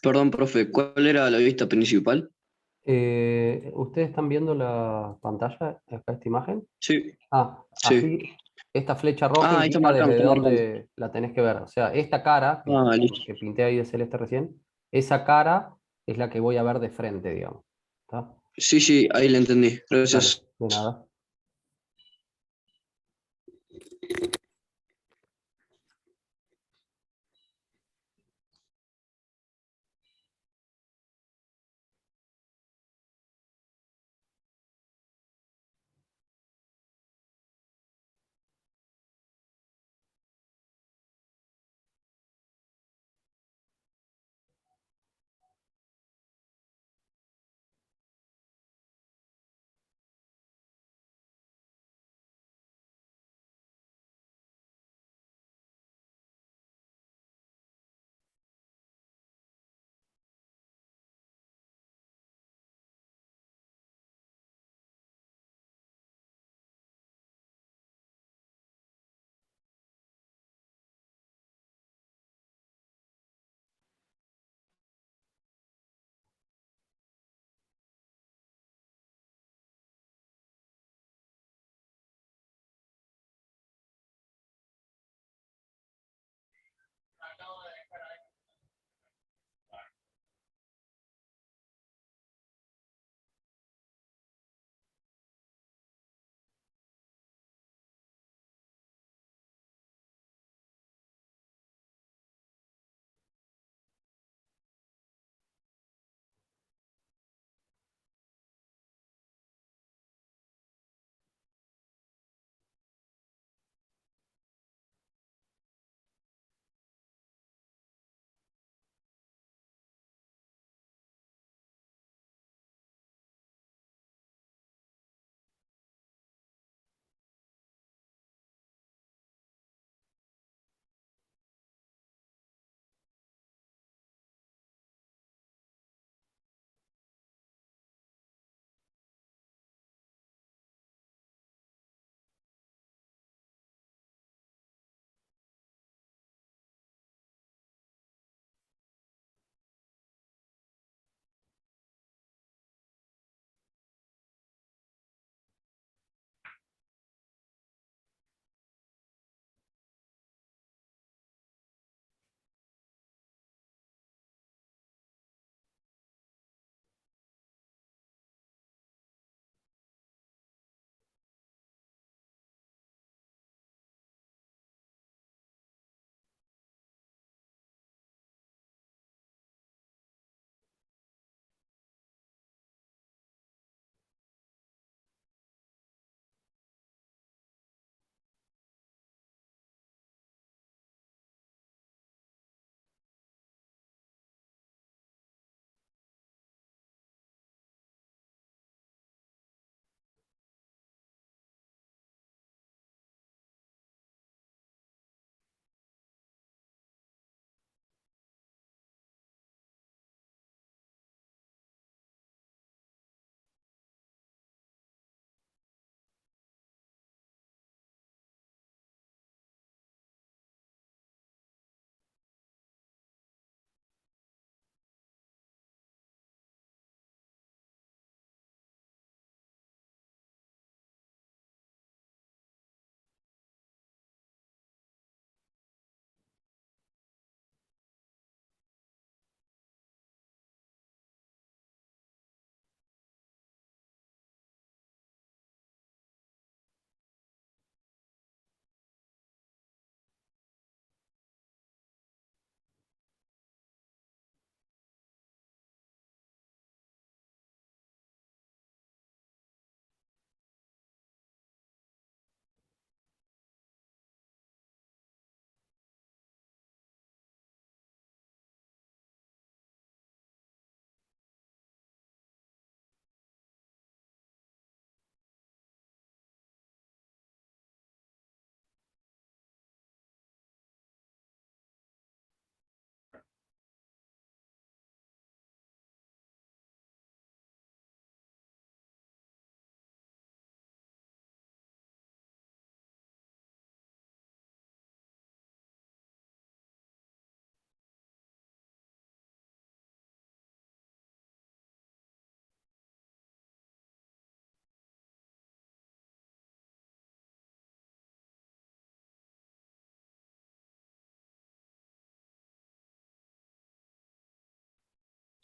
Perdón, profe, ¿cuál era la vista principal? ¿Ustedes están viendo la pantalla, acá esta imagen? Sí, Ah, sí. así, esta flecha roja Ah, ahí indica desde está marcando. dónde la tenés que ver. O sea, esta cara, Ah, listo. que pinté ahí de celeste recién, esa cara es la que voy a ver de frente, digamos. ¿Está? Sí, sí, ahí la entendí. Dale, Gracias. de nada.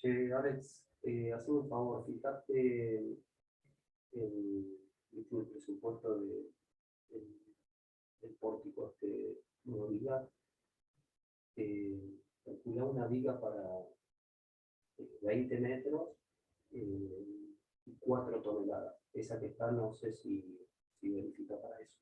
Che, Alex, hazme un favor, fíjate ¿viste el presupuesto del pórtico este nuevo viga? Calcula una viga para 20 metros y 4 toneladas. Esa que está, no sé si verifica para eso.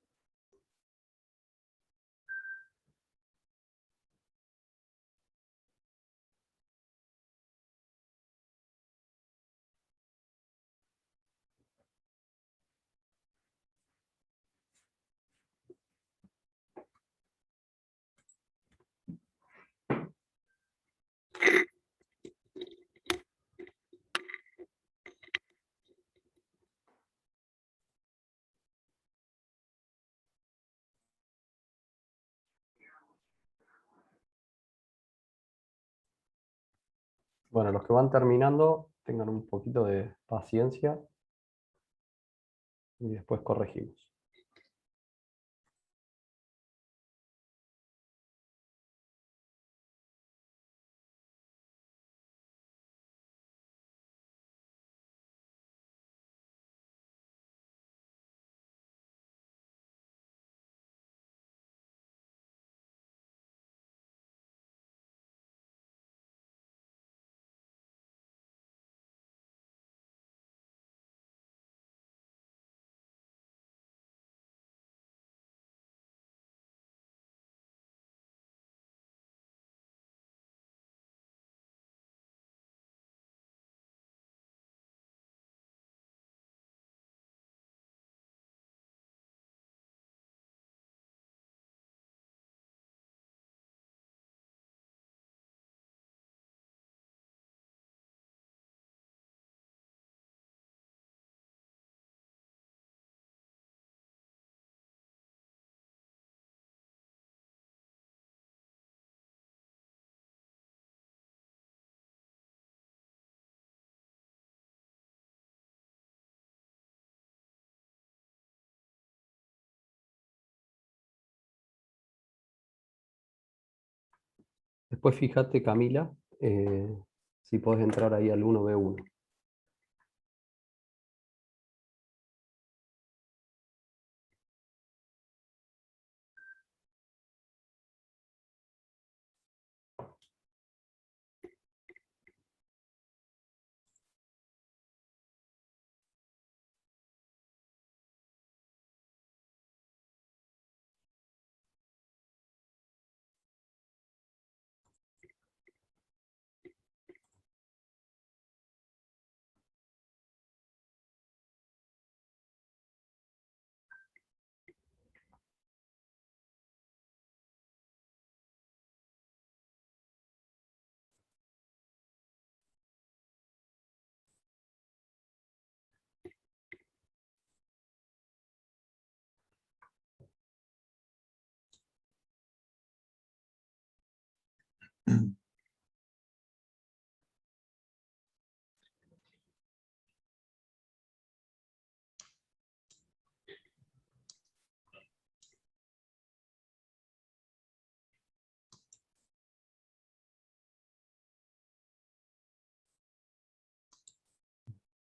Bueno, los que van terminando, tengan un poquito de paciencia y después corregimos. Después fíjate, Camila, si podés entrar ahí al 1B1.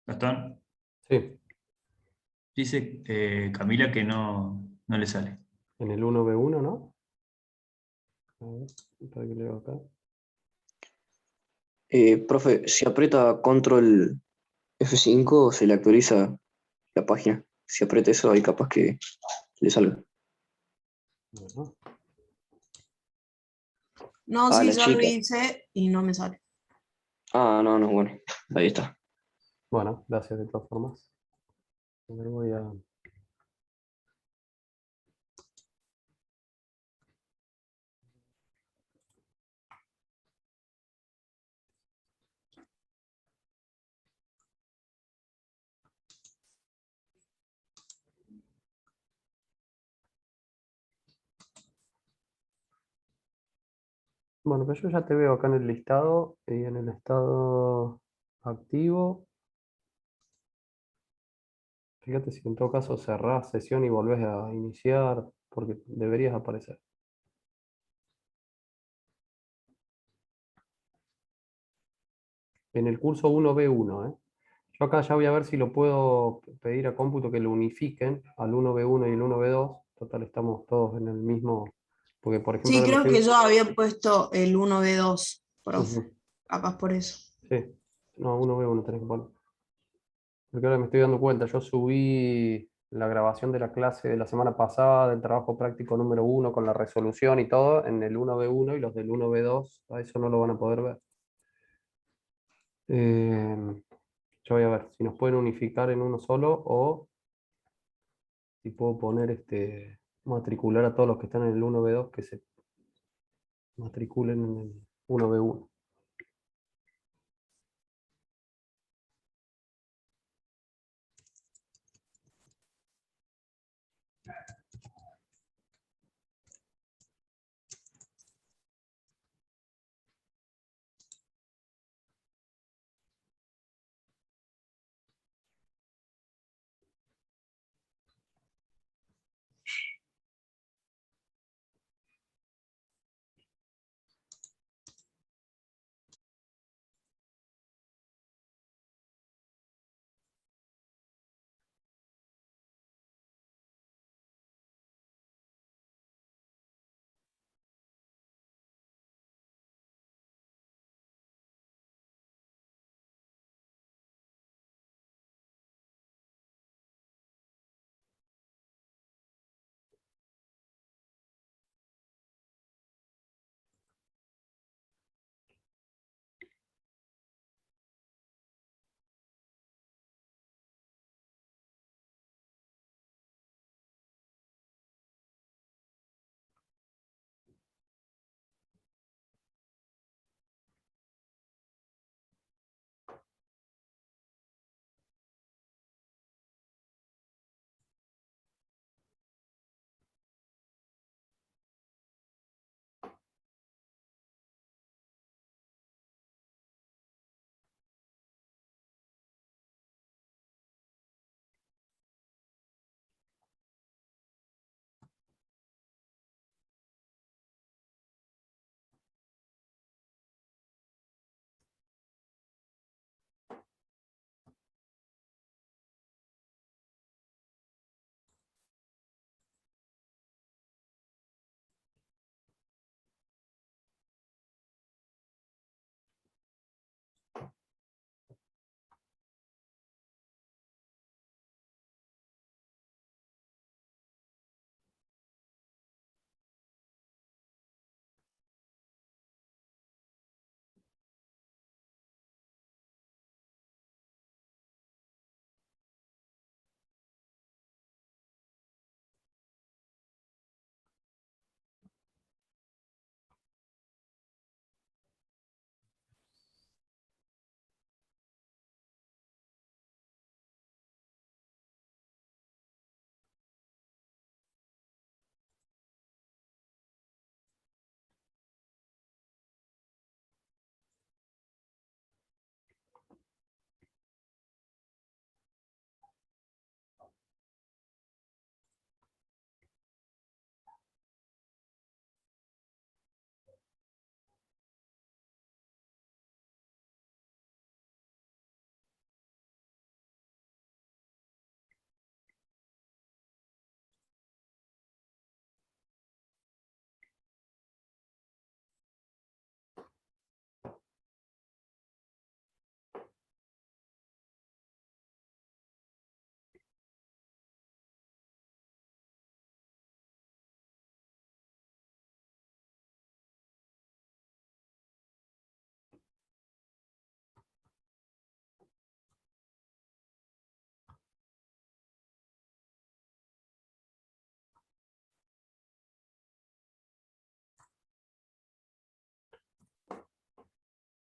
Gastón, Sí, dice Camila que no le sale. en el 1B1, ¿no? A ver, para que leo acá. Profe, si aprieta control F5 se le actualiza la página. Si aprieta eso, ahí capaz que le salga. Bueno, No, Ah, sí, la yo lo chica. hice y no me sale. Ah, no, bueno. Ahí está. bueno, gracias de todas formas. A ver, voy a... Bueno, pues yo ya te veo acá en el listado y en el estado activo. Fíjate si en todo caso cerrás sesión y volvés a iniciar, porque deberías aparecer. en el curso 1B1, ¿eh? Yo acá ya voy a ver si lo puedo pedir a cómputo que lo unifiquen al 1B1 y el 1B2. Total, estamos todos en el mismo. Porque, por ejemplo, Sí, ahora me creo que estoy. yo había puesto el 1B2, profe. Ujú, Capaz por eso. sí, no, 1B1 tenés que poner. Porque ahora me estoy dando cuenta, yo subí la grabación de la clase de la semana pasada, del trabajo práctico número 1 con la resolución y todo, en el 1B1 y los del 1B2, a eso no lo van a poder ver. Yo voy a ver si nos pueden unificar en uno solo o si puedo poner matricular a todos los que están en el 1B2 que se matriculen en el 1B1.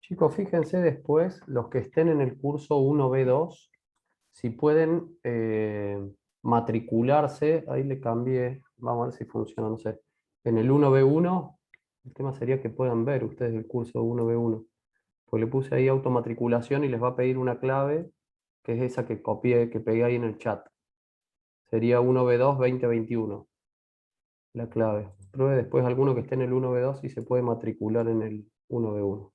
Chicos, fíjense después, los que estén en el curso 1B2, si pueden matricularse, ahí le cambié, vamos a ver si funciona, no sé. En el 1B1, el tema sería que puedan ver ustedes el curso 1B1. Pues le puse ahí automatriculación y les va a pedir una clave, que es esa que copié, que pegué ahí en el chat. Sería 1B2 2021, la clave. Pruebe después alguno que esté en el 1B2 y se puede matricular en el 1B1.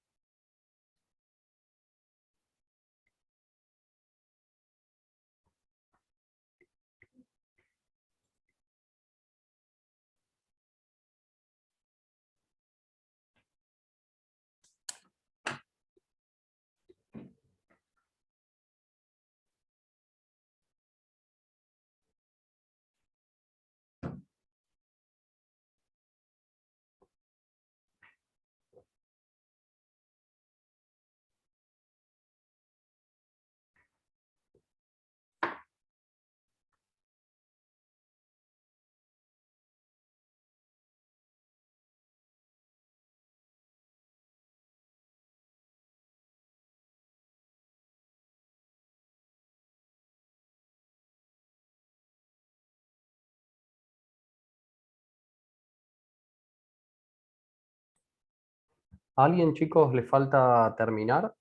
¿A alguien, chicos, le falta terminar?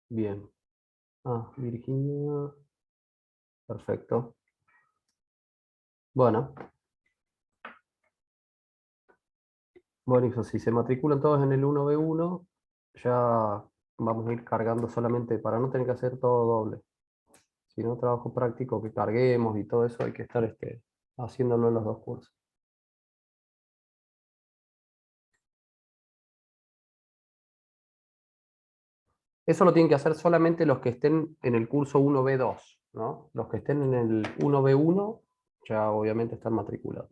Bien. Ah, Virginia. Perfecto. Bueno. Bueno, hijo, si se matriculan todos en el 1B1, ya vamos a ir cargando solamente para no tener que hacer todo doble. Si no, trabajo práctico que carguemos y todo eso hay que estar haciéndolo en los dos cursos. Eso lo tienen que hacer solamente los que estén en el curso 1B2, ¿no? Los que estén en el 1B1 ya obviamente están matriculados.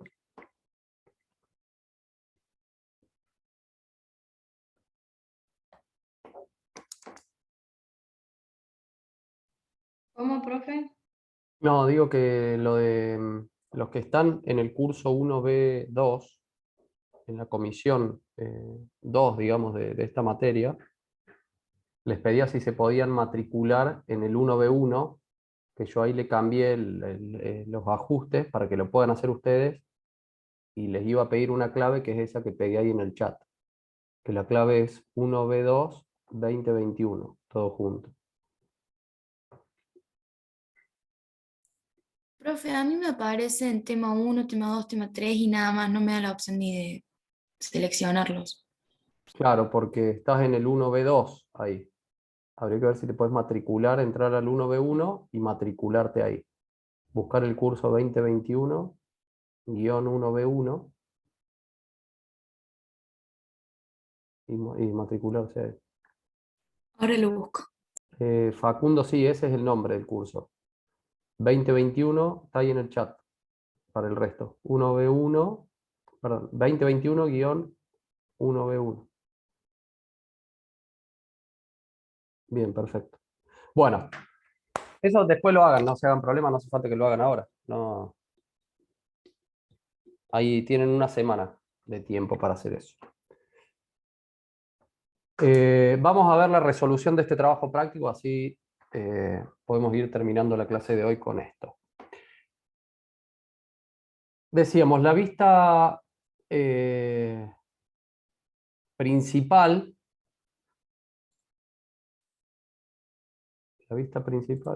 ¿Cómo, profe? No, digo que lo de los que están en el curso 1B2, en la comisión 2, digamos, de esta materia, les pedía si se podían matricular en el 1B1, que yo ahí le cambié los ajustes para que lo puedan hacer ustedes, y les iba a pedir una clave que es esa que pegué ahí en el chat, que la clave es 1B2 2021, todo junto. Profe, a mí me aparece en tema 1, tema 2, tema 3 y nada más, no me da la opción ni de seleccionarlos. Claro, porque estás en el 1B2 ahí. Habría que ver si te puedes matricular, entrar al 1B1 y matricularte ahí. Buscar el curso 2021-1B1 y matricularse ahí. Ahora lo busco. Facundo, sí, ese es el nombre del curso. 2021 está ahí en el chat para el resto. 1B1, perdón, 2021-1B1. Bien, perfecto. Bueno, eso después lo hagan, no se hagan problema, no hace falta que lo hagan ahora. No. Ahí tienen una semana de tiempo para hacer eso. Vamos a ver la resolución de este trabajo práctico, así podemos ir terminando la clase de hoy con esto. Decíamos, la vista principal,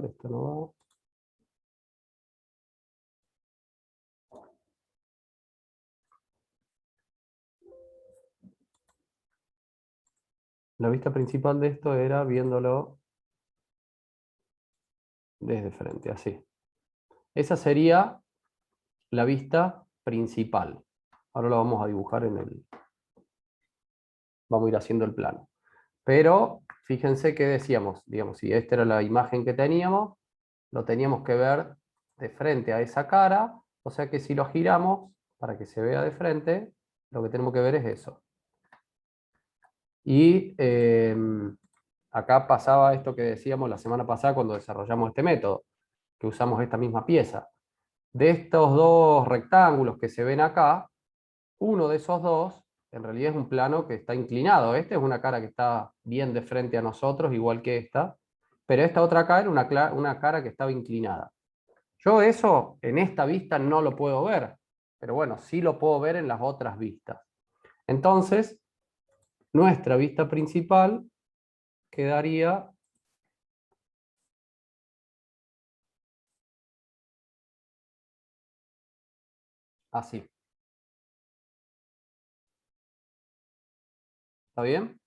esto no va. La vista principal de esto era viéndolo desde frente, así. Esa sería la vista principal. Ahora lo vamos a dibujar vamos a ir haciendo el plano. Pero fíjense que decíamos, digamos, si esta era la imagen que teníamos, lo teníamos que ver de frente a esa cara, o sea que si lo giramos para que se vea de frente, lo que tenemos que ver es eso. Y acá pasaba esto que decíamos la semana pasada cuando desarrollamos este método, que usamos esta misma pieza. De estos dos rectángulos que se ven acá, uno de esos dos en realidad es un plano que está inclinado. Este es una cara que está bien de frente a nosotros, igual que esta, pero esta otra cara era una cara que estaba inclinada. Yo eso en esta vista no lo puedo ver, pero bueno, sí lo puedo ver en las otras vistas. Entonces, nuestra vista principal quedaría así. ¿Está bien?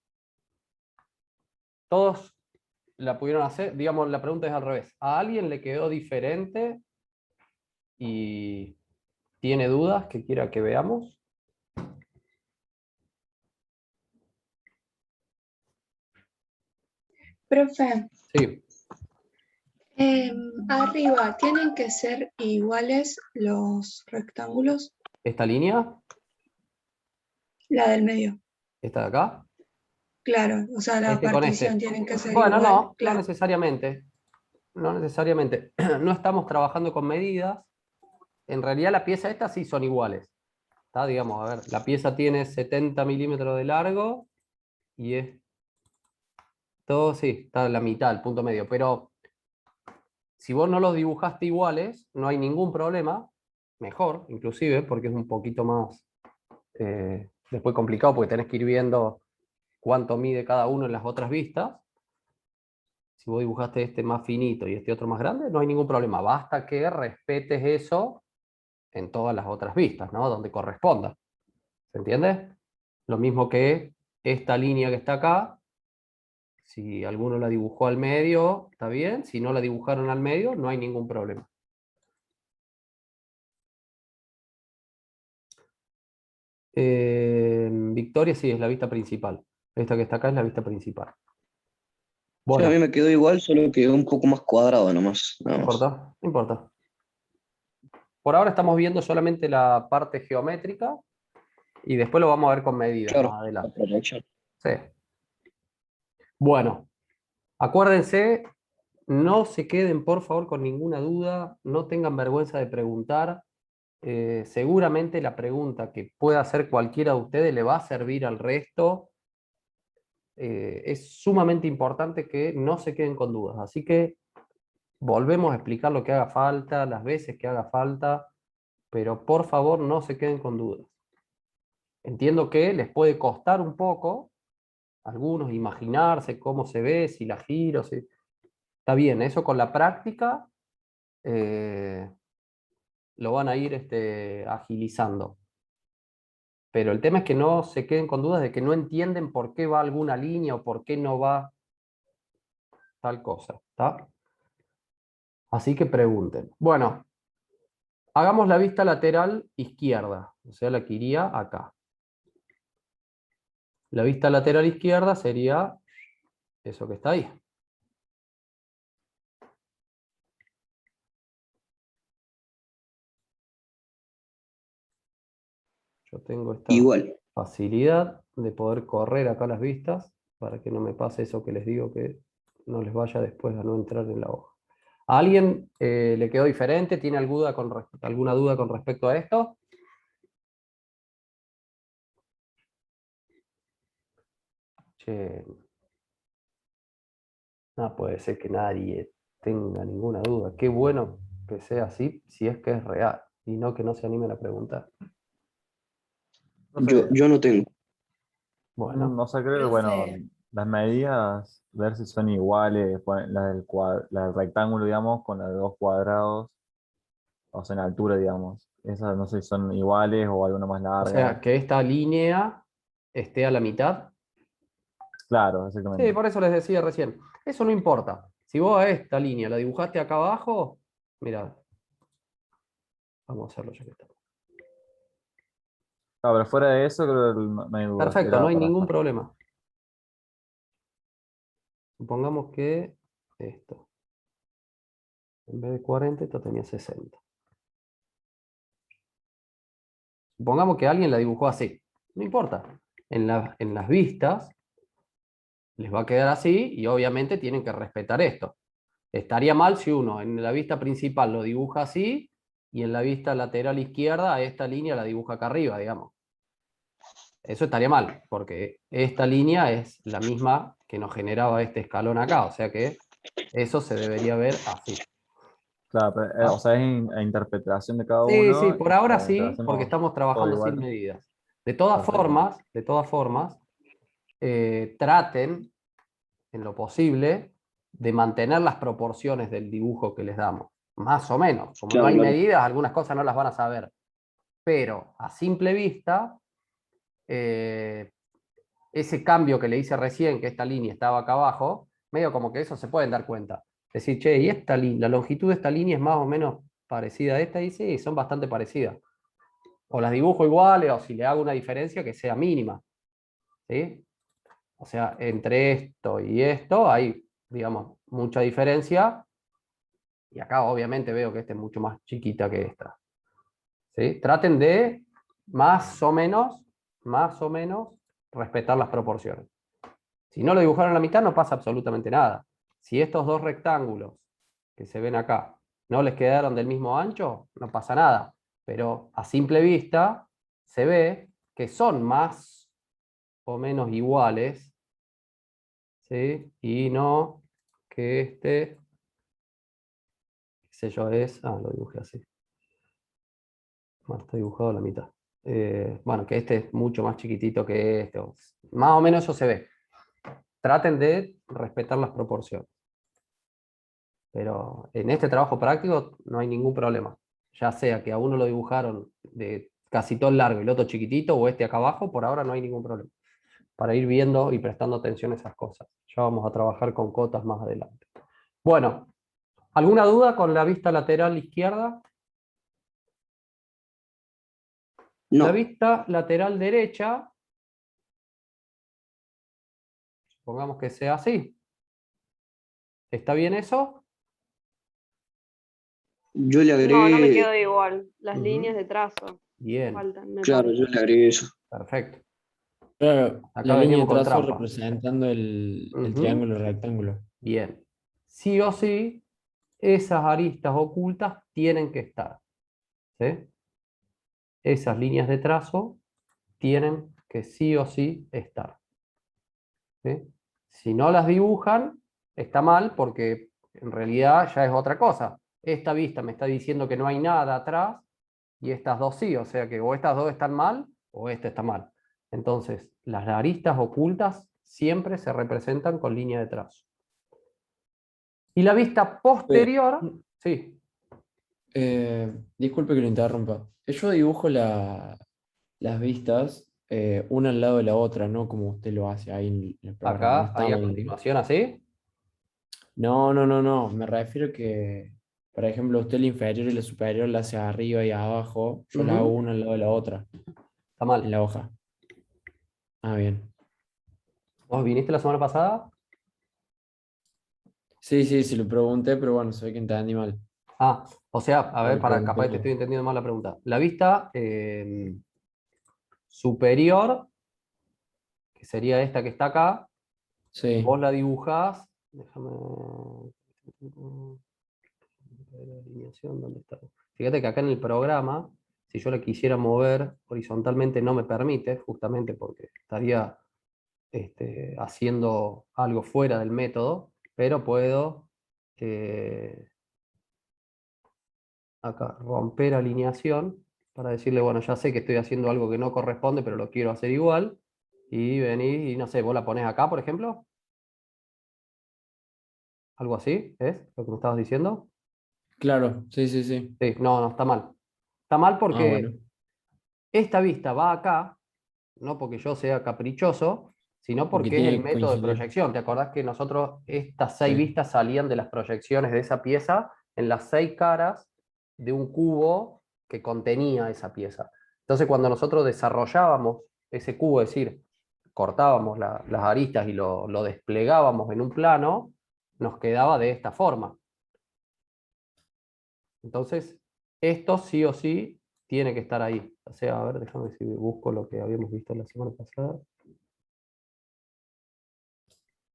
Todos la pudieron hacer. Digamos, la pregunta es al revés. ¿A alguien le quedó diferente y tiene dudas que quiera que veamos? Profe, Sí. arriba, ¿tienen que ser iguales los rectángulos? ¿Esta línea? La del medio. ¿Esta de acá? Claro, o sea, la Con partición este. tienen que ser Bueno, igual. no Claro. necesariamente. No necesariamente. No estamos trabajando con medidas. En realidad la pieza esta sí son iguales. ¿Está? Digamos, a ver, la pieza tiene 70 milímetros de largo y esto sí, está en la mitad, el punto medio. Pero Si vos no los dibujaste iguales, no hay ningún problema, mejor inclusive, porque es un poquito más después complicado, porque tenés que ir viendo cuánto mide cada uno en las otras vistas. Si vos dibujaste este más finito y este otro más grande, no hay ningún problema. Basta que respetes eso en todas las otras vistas, ¿no? Donde corresponda. ¿Se entiende? Lo mismo que esta línea que está acá. Si alguno la dibujó al medio, está bien. Si no la dibujaron al medio, no hay ningún problema. Victoria sí, es la vista principal. Esta que está acá es la vista principal. Sí, a Bueno, mí me quedó igual, solo que un poco más cuadrado nomás. no Nada más. importa, no importa. Por ahora estamos viendo solamente la parte geométrica y después lo vamos a ver con medidas Claro, más la adelante. proyección. Sí. Bueno, acuérdense, no se queden por favor con ninguna duda, no tengan vergüenza de preguntar. Seguramente la pregunta que pueda hacer cualquiera de ustedes le va a servir al resto. Es sumamente importante que no se queden con dudas. Así que volvemos a explicar lo que haga falta, las veces que haga falta, pero por favor no se queden con dudas. Entiendo que les puede costar un poco a algunos imaginarse cómo se ve, si la giro, si... Está bien, eso con la práctica lo van a ir agilizando. Pero el tema es que no se queden con dudas de que no entienden por qué va alguna línea o por qué no va tal cosa. ¿Está? Así que pregunten. Bueno, hagamos la vista lateral izquierda, o sea, la que iría acá. La vista lateral izquierda sería eso que está ahí. Yo tengo esta Igual. facilidad de poder correr acá las vistas para que no me pase eso que les digo que no les vaya después a no entrar en la hoja. ¿A alguien le quedó diferente? ¿Tiene alguna duda con respecto a esto? Che, no puede ser que nadie tenga ninguna duda. Qué bueno que sea así, si es que es real, y no que no se animen a preguntar. Yo no tengo. Bueno, O sea, creo que, bueno, Profe, las medidas, ver si son iguales, la del rectángulo, digamos, con las de dos cuadrados, o sea, en altura, digamos. Esas no sé si son iguales o alguna más o sea, larga. que esta línea esté a la mitad. Claro, Sí, exactamente. por eso les decía recién. Eso no importa. Si vos a esta línea la dibujaste acá abajo, mira, vamos a hacerlo ya que estamos. Claro, pero fuera de eso, creo que no hay duda. Perfecto, no Era hay para ningún estar. problema. Supongamos que esto, en vez de 40, esto tenía 60. Supongamos que alguien la dibujó así. No importa. En las vistas les va a quedar así y obviamente tienen que respetar esto. Estaría mal si uno en la vista principal lo dibuja así y en la vista lateral izquierda esta línea la dibuja acá arriba, digamos. Eso estaría mal, porque esta línea es la misma que nos generaba este escalón acá, o sea que eso se debería ver así. Claro, pero, o ¿Ah? sea, es interpretación de cada Sí, sí, uno por y ahora mientras sí, porque hacemos estamos todo trabajando sin igual, medidas. perfecto. De todas formas, traten, en lo posible, de mantener las proporciones del dibujo que les damos, más o menos. Como no Claro, hay claro. medidas, algunas cosas no las van a saber, pero a simple vista, ese cambio que le hice recién, que esta línea estaba acá abajo, medio como que eso se pueden dar cuenta. Decir, che, y la longitud de esta línea es más o menos parecida a esta, y sí, son bastante parecidas. O las dibujo iguales, o si le hago una diferencia que sea mínima. ¿Sí? O sea, entre esto y esto hay, digamos, mucha diferencia. Y acá obviamente veo que esta es mucho más chiquita que esta. ¿Sí? Traten de más o menos, respetar las proporciones. Si no lo dibujaron a la mitad, no pasa absolutamente nada. Si estos dos rectángulos que se ven acá no les quedaron del mismo ancho, no pasa nada. Pero a simple vista se ve que son más o menos iguales, ¿sí? Y no que este sé yo, lo dibujé así. Bueno, está dibujado a la mitad. Bueno, que este es mucho más chiquitito que este. Más o menos eso se ve. Traten de respetar las proporciones. Pero en este trabajo práctico no hay ningún problema. Ya sea que a uno lo dibujaron de casi todo el largo y el otro chiquitito, o este acá abajo, por ahora no hay ningún problema. Para ir viendo y prestando atención a esas cosas. Ya vamos a trabajar con cotas más adelante. Bueno, ¿alguna duda con la vista lateral izquierda? No. La vista lateral derecha, supongamos que sea así. ¿Está bien eso? Yo le No, no me agregué, quedo igual. Las Ujú. líneas de trazo Bien, faltan, me claro, parece. yo le agregué eso. perfecto. Claro, Acá la línea de veníamos con trazo trampa. representando el Ujú. triángulo rectángulo. Bien. Sí o sí, esas aristas ocultas tienen que estar. ¿Sí? Esas líneas de trazo tienen que sí o sí estar. ¿Sí? Si no las dibujan, está mal porque en realidad ya es otra cosa. Esta vista me está diciendo que no hay nada atrás y estas dos sí, o sea que o estas dos están mal o esta está mal. Entonces, las aristas ocultas siempre se representan con línea de trazo. Y la vista posterior, sí. Disculpe que lo interrumpa. Yo dibujo las vistas una al lado de la otra, no como usted lo hace ahí en el programa. No Acá, ahí a estamos. continuación, así. No. Me refiero que, por ejemplo, usted la inferior y la superior la hace arriba y abajo. Yo la hago Ujú. una al lado de la otra Está en mal. la hoja. Ah, bien. ¿Vos viniste la semana pasada? Sí, lo pregunté, pero bueno, se ve que entendí mal. Ah, o sea, a ver, Lo para capaz pregunté. que te estoy entendiendo mal la pregunta. La vista superior, que sería esta que está acá, Sí. vos la dibujás. Déjame. La alineación, ¿dónde está? Fíjate que acá en el programa, si yo la quisiera mover horizontalmente, no me permite, justamente porque estaría haciendo algo fuera del método, pero puedo acá romper alineación para decirle, bueno, ya sé que estoy haciendo algo que no corresponde, pero lo quiero hacer igual. Y venís y no sé, vos la pones acá, por ejemplo. Algo así, ¿es lo que me estabas diciendo? Claro, sí. Sí, no, está mal. Está mal Ah, bueno. porque esta vista va acá, no porque yo sea caprichoso, sino Porque porque es el tiene que método de coincidir. proyección. ¿Te acordás que nosotros estas 6 Sí. vistas salían de las proyecciones de esa pieza en las 6 caras de un cubo que contenía esa pieza? Entonces, cuando nosotros desarrollábamos ese cubo, es decir, cortábamos las aristas y lo desplegábamos en un plano, nos quedaba de esta forma. Entonces, esto sí o sí tiene que estar ahí. O sea, a ver, déjame ver si busco lo que habíamos visto la semana pasada.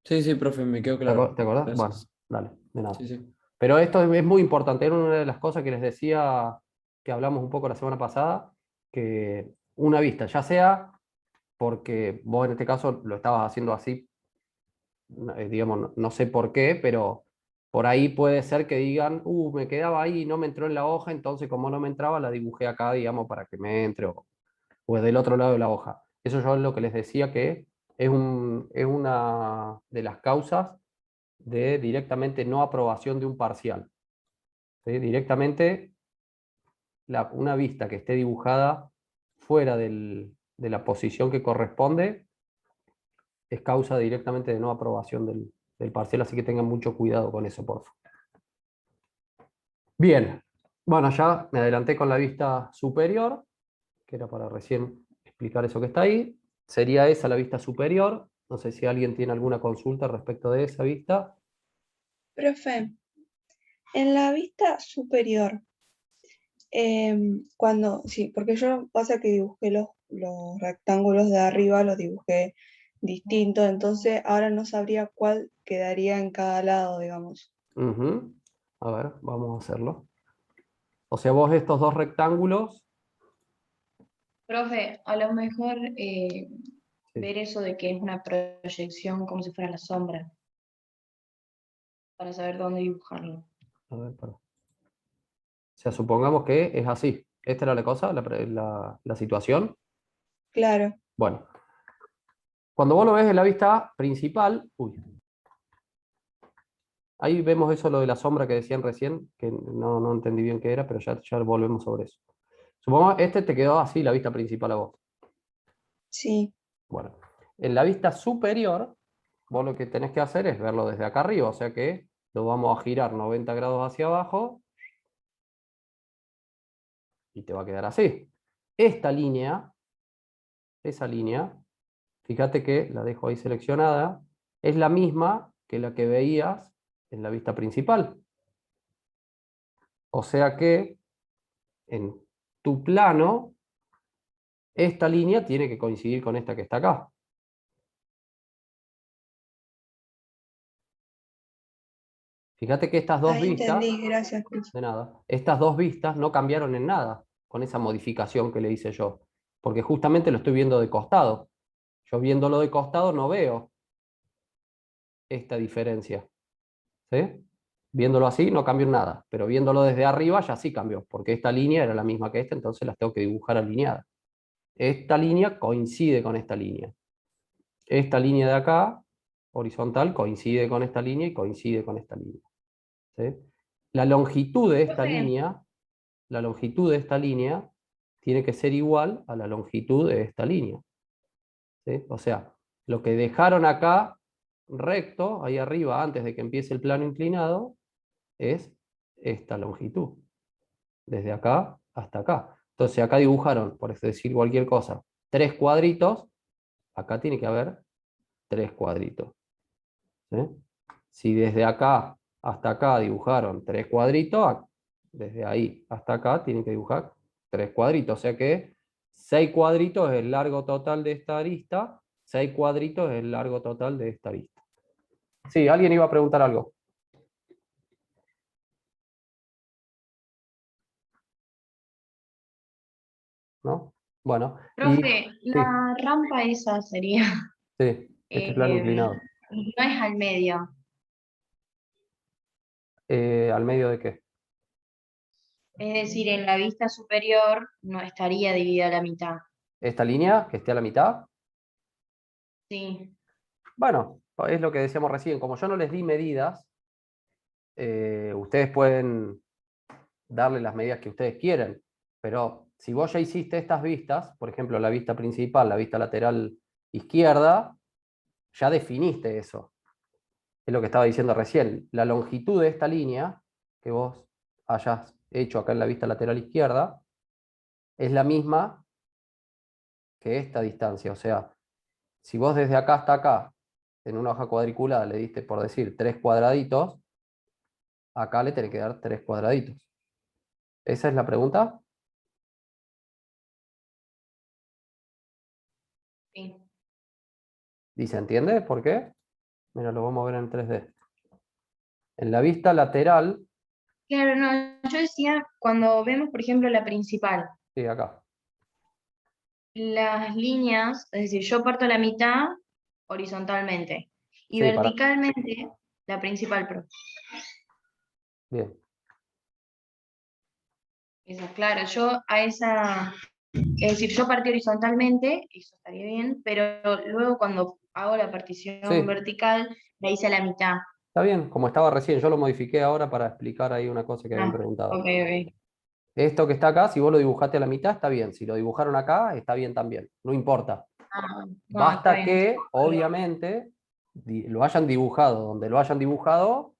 Sí, profe, me quedó ¿Te claro. te acordás? Bueno, Gracias. dale, de nada. Sí. Pero esto es muy importante. Era una de las cosas que les decía, que hablamos un poco la semana pasada, que una vista, ya sea porque vos en este caso lo estabas haciendo así, digamos, no sé por qué, pero por ahí puede ser que digan, me quedaba ahí y no me entró en la hoja, entonces como no me entraba, la dibujé acá, digamos, para que me entre, o del otro lado de la hoja. Eso yo es lo que les decía que es una de las causas de directamente no aprobación de un parcial. ¿Sí? Directamente una vista que esté dibujada fuera de la posición que corresponde es causa directamente de no aprobación del parcial, así que tengan mucho cuidado con eso, por favor. Bien, bueno, ya me adelanté con la vista superior, que era para recién explicar eso que está ahí. Sería esa la vista superior. No sé si alguien tiene alguna consulta respecto de esa vista. Profe, en la vista superior, sí, porque yo pasa que dibujé los rectángulos de arriba, los dibujé distintos, entonces ahora no sabría cuál quedaría en cada lado, digamos. Ujú. A ver, vamos a hacerlo. O sea, vos estos dos rectángulos. Profe, a lo mejor Sí. ver eso de que es una proyección como si fuera la sombra, para saber dónde dibujarlo. A ver, perdón. O sea, supongamos que es así. Esta era la cosa, la situación. Claro. Bueno, cuando vos lo ves en la vista principal, uy, ahí vemos eso, lo de la sombra que decían recién, que no entendí bien qué era, pero ya volvemos sobre eso. Supongamos este te quedó así, la vista principal a vos. Sí. Bueno, en la vista superior, vos lo que tenés que hacer es verlo desde acá arriba, o sea que lo vamos a girar 90 grados hacia abajo y te va a quedar así. Esta línea, esa línea, fíjate que la dejo ahí seleccionada, es la misma que la que veías en la vista principal. O sea que en tu plano, esta línea tiene que coincidir con esta que está acá. Fíjate que estas dos Ahí vistas, entendí, gracias, Cris. de nada, estas dos vistas no cambiaron en nada con esa modificación que le hice yo, porque justamente lo estoy viendo de costado. Yo viéndolo de costado no veo esta diferencia. ¿Sí? Viéndolo así no cambió en nada, pero viéndolo desde arriba ya sí cambió, porque esta línea era la misma que esta, entonces las tengo que dibujar alineadas. Esta línea coincide con esta línea. Esta línea de acá, horizontal, coincide con esta línea y coincide con esta línea. ¿Sí? La longitud de esta línea, la longitud de esta línea tiene que ser igual a la longitud de esta línea. ¿Sí? O sea, lo que dejaron acá recto, ahí arriba, antes de que empiece el plano inclinado, es esta longitud. Desde acá hasta acá. Entonces acá dibujaron, por decir cualquier cosa, 3 cuadritos, acá tiene que haber 3 cuadritos. ¿Sí? Si desde acá hasta acá dibujaron 3 cuadritos, desde ahí hasta acá tienen que dibujar 3 cuadritos. O sea que 6 cuadritos es el largo total de esta arista, 6 cuadritos es el largo total de esta arista. Sí, alguien iba a preguntar algo. ¿No? Bueno. Profe, Sí, la rampa esa sería, sí, este plano inclinado. no es al medio. ¿Al medio de qué? Es decir, en la vista superior no estaría dividida a la mitad. ¿Esta línea que esté a la mitad? Sí. Bueno, es lo que decíamos recién. Como yo no les di medidas, ustedes pueden darle las medidas que ustedes quieren. Pero si vos ya hiciste estas vistas, por ejemplo, la vista principal, la vista lateral izquierda, ya definiste eso. Es lo que estaba diciendo recién. La longitud de esta línea que vos hayas hecho acá en la vista lateral izquierda es la misma que esta distancia. O sea, si vos desde acá hasta acá, en una hoja cuadriculada, le diste, por decir, 3 cuadraditos, acá le tenés que dar 3 cuadraditos. ¿Esa es la pregunta? Sí. ¿Y se entiende por qué? Mira, lo vamos a ver en 3D. En la vista lateral, Claro, no, yo decía, cuando vemos, por ejemplo, la principal, sí, acá. las líneas, es decir, yo parto la mitad horizontalmente y Sí, verticalmente la principal, pero bien. esa, claro, yo a esa, es decir, yo partí horizontalmente, eso estaría bien, pero luego cuando hago la partición Sí. vertical, la hice a la mitad. Está bien, como estaba recién, yo lo modifiqué ahora para explicar ahí una cosa que habían preguntado. Ok, ok. Esto que está acá, si vos lo dibujaste a la mitad, está bien. Si lo dibujaron acá, está bien también. No importa. No, Basta está bien. que, obviamente, lo hayan dibujado. Donde lo hayan dibujado,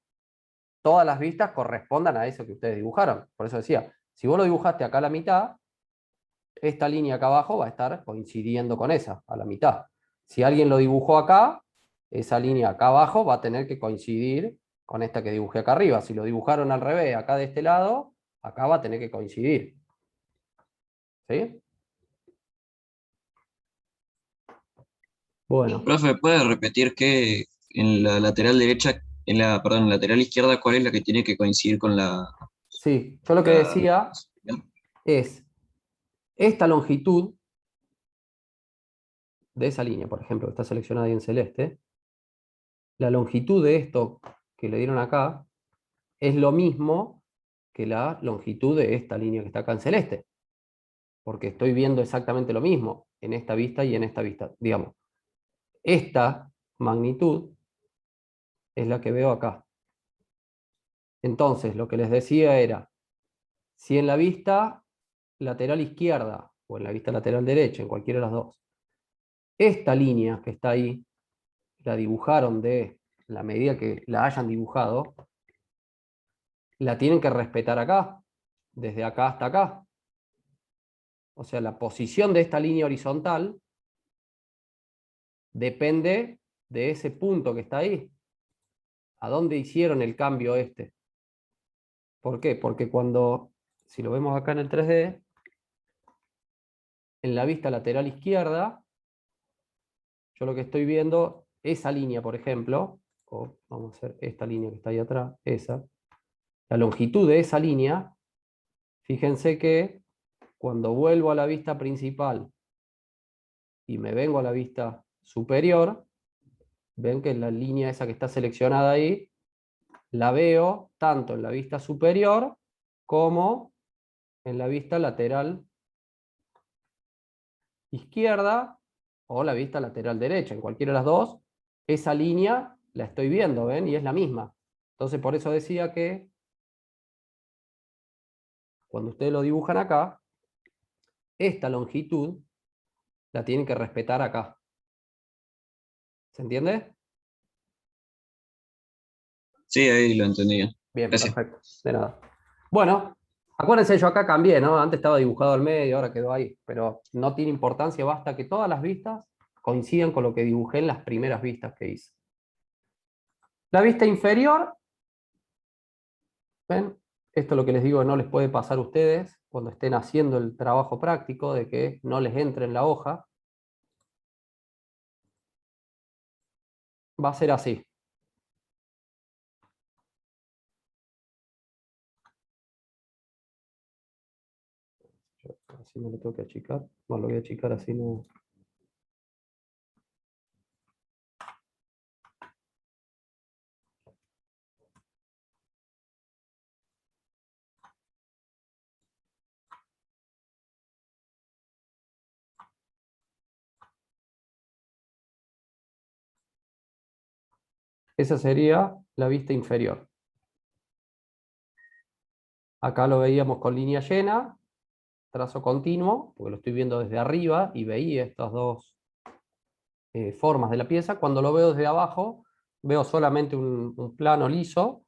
todas las vistas correspondan a eso que ustedes dibujaron. Por eso decía, si vos lo dibujaste acá a la mitad, esta línea acá abajo va a estar coincidiendo con esa, a la mitad. Si alguien lo dibujó acá, esa línea acá abajo va a tener que coincidir con esta que dibujé acá arriba. Si lo dibujaron al revés, acá de este lado, acá va a tener que coincidir. ¿Sí? Bueno. Profe, ¿puede repetir que en la lateral derecha, perdón, en la lateral izquierda, cuál es la que tiene que coincidir con la... Sí, yo lo que decía es esta longitud de esa línea, por ejemplo, que está seleccionada ahí en celeste, la longitud de esto que le dieron acá es lo mismo que la longitud de esta línea que está acá en celeste. Porque estoy viendo exactamente lo mismo en esta vista y en esta vista. Digamos, esta magnitud es la que veo acá. Entonces, lo que les decía era, si en la vista lateral izquierda o en la vista lateral derecha, en cualquiera de las dos, esta línea que está ahí, la dibujaron de la medida que la hayan dibujado, la tienen que respetar acá, desde acá hasta acá. O sea, la posición de esta línea horizontal depende de ese punto que está ahí. ¿A dónde hicieron el cambio este? ¿Por qué? Porque cuando, si lo vemos acá en el 3D, en la vista lateral izquierda, yo lo que estoy viendo, esa línea, por ejemplo, o vamos a hacer esta línea que está ahí atrás, esa, la longitud de esa línea, fíjense que cuando vuelvo a la vista principal y me vengo a la vista superior, ven que la línea esa que está seleccionada ahí, la veo tanto en la vista superior como en la vista lateral izquierda o la vista lateral derecha. En cualquiera de las dos, esa línea la estoy viendo, ¿ven? Y es la misma. Entonces, por eso decía que cuando ustedes lo dibujan acá, esta longitud la tienen que respetar acá. ¿Se entiende? Sí, ahí lo entendí. Bien, Gracias. perfecto. De nada. Bueno, acuérdense, yo acá cambié, ¿no? Antes estaba dibujado al medio, ahora quedó ahí. Pero no tiene importancia, basta que todas las vistas coincidan con lo que dibujé en las primeras vistas que hice. La vista inferior, ¿ven? Esto es lo que les digo que no les puede pasar a ustedes cuando estén haciendo el trabajo práctico, de que no les entre en la hoja. Va a ser así. Así no lo tengo que achicar. Bueno, lo voy a achicar así no. Esa sería la vista inferior. Acá lo veíamos con línea llena, trazo continuo, porque lo estoy viendo desde arriba y veía estas dos formas de la pieza. Cuando lo veo desde abajo, veo solamente un plano liso,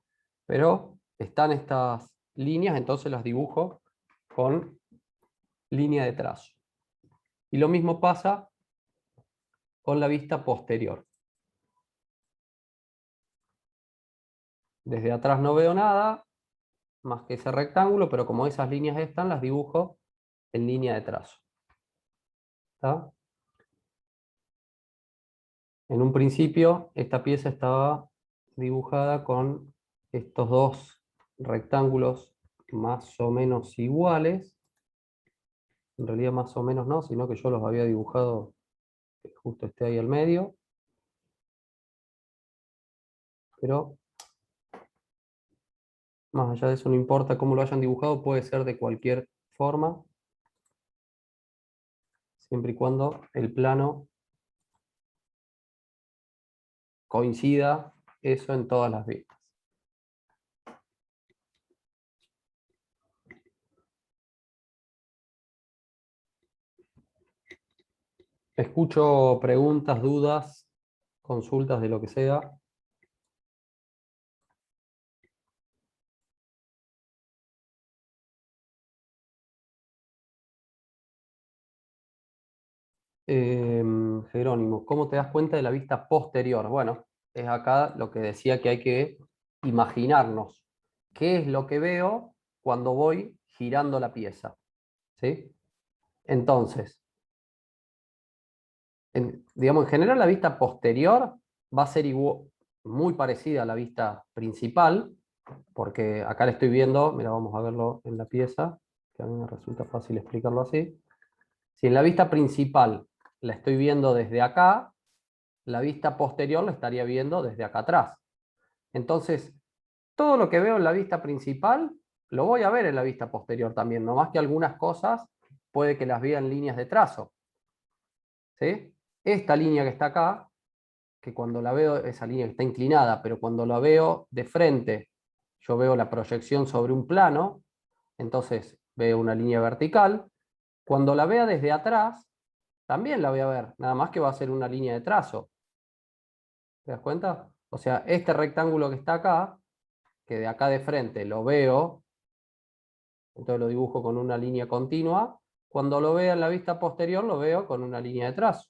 pero están estas líneas, entonces las dibujo con línea de trazo. Y lo mismo pasa con la vista posterior. Desde atrás no veo nada, más que ese rectángulo, pero como esas líneas están, las dibujo en línea de trazo. ¿Está? En un principio, esta pieza estaba dibujada con estos dos rectángulos más o menos iguales. En realidad más o menos no, sino que yo los había dibujado que justo esté ahí al medio. Pero más allá de eso no importa cómo lo hayan dibujado, puede ser de cualquier forma, siempre y cuando el plano coincida eso en todas las vistas. Escucho preguntas, dudas, consultas de lo que sea. Jerónimo, ¿cómo te das cuenta de la vista posterior? Bueno, es acá lo que decía que hay que imaginarnos qué es lo que veo cuando voy girando la pieza. ¿Sí? Entonces, digamos, en general la vista posterior va a ser muy parecida a la vista principal, porque acá le estoy viendo, mira, vamos a verlo en la pieza, que a mí me resulta fácil explicarlo así. Si en la vista principal la estoy viendo desde acá, la vista posterior la estaría viendo desde acá atrás. Entonces, todo lo que veo en la vista principal lo voy a ver en la vista posterior también, no más que algunas cosas puede que las vea en líneas de trazo. ¿Sí? Esta línea que está acá, que cuando la veo, esa línea que está inclinada, pero cuando la veo de frente, yo veo la proyección sobre un plano, entonces veo una línea vertical. Cuando la vea desde atrás, también la voy a ver, nada más que va a ser una línea de trazo. ¿Te das cuenta? O sea, este rectángulo que está acá, que de acá de frente lo veo, entonces lo dibujo con una línea continua. Cuando lo vea en la vista posterior, lo veo con una línea de trazo.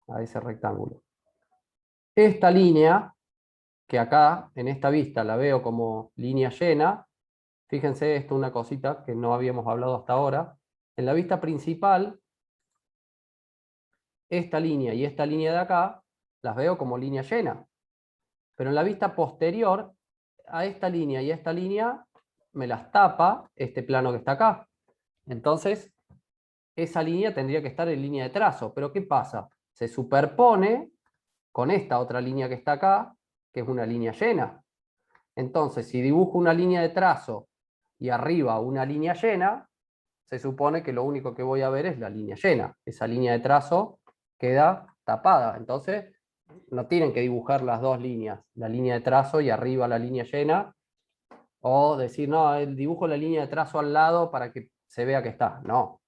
A ese rectángulo. Esta línea, que acá en esta vista la veo como línea llena, fíjense, esto es una cosita que no habíamos hablado hasta ahora. En la vista principal, esta línea y esta línea de acá, las veo como línea llena. Pero en la vista posterior, a esta línea y a esta línea, me las tapa este plano que está acá. Entonces, esa línea tendría que estar en línea de trazo. Pero ¿qué pasa? Se superpone con esta otra línea que está acá, que es una línea llena. Entonces, si dibujo una línea de trazo y arriba una línea llena, se supone que lo único que voy a ver es la línea llena. Esa línea de trazo queda tapada. Entonces, no tienen que dibujar las dos líneas, la línea de trazo y arriba la línea llena, o decir, no, dibujo la línea de trazo al lado para que se vea que está. No.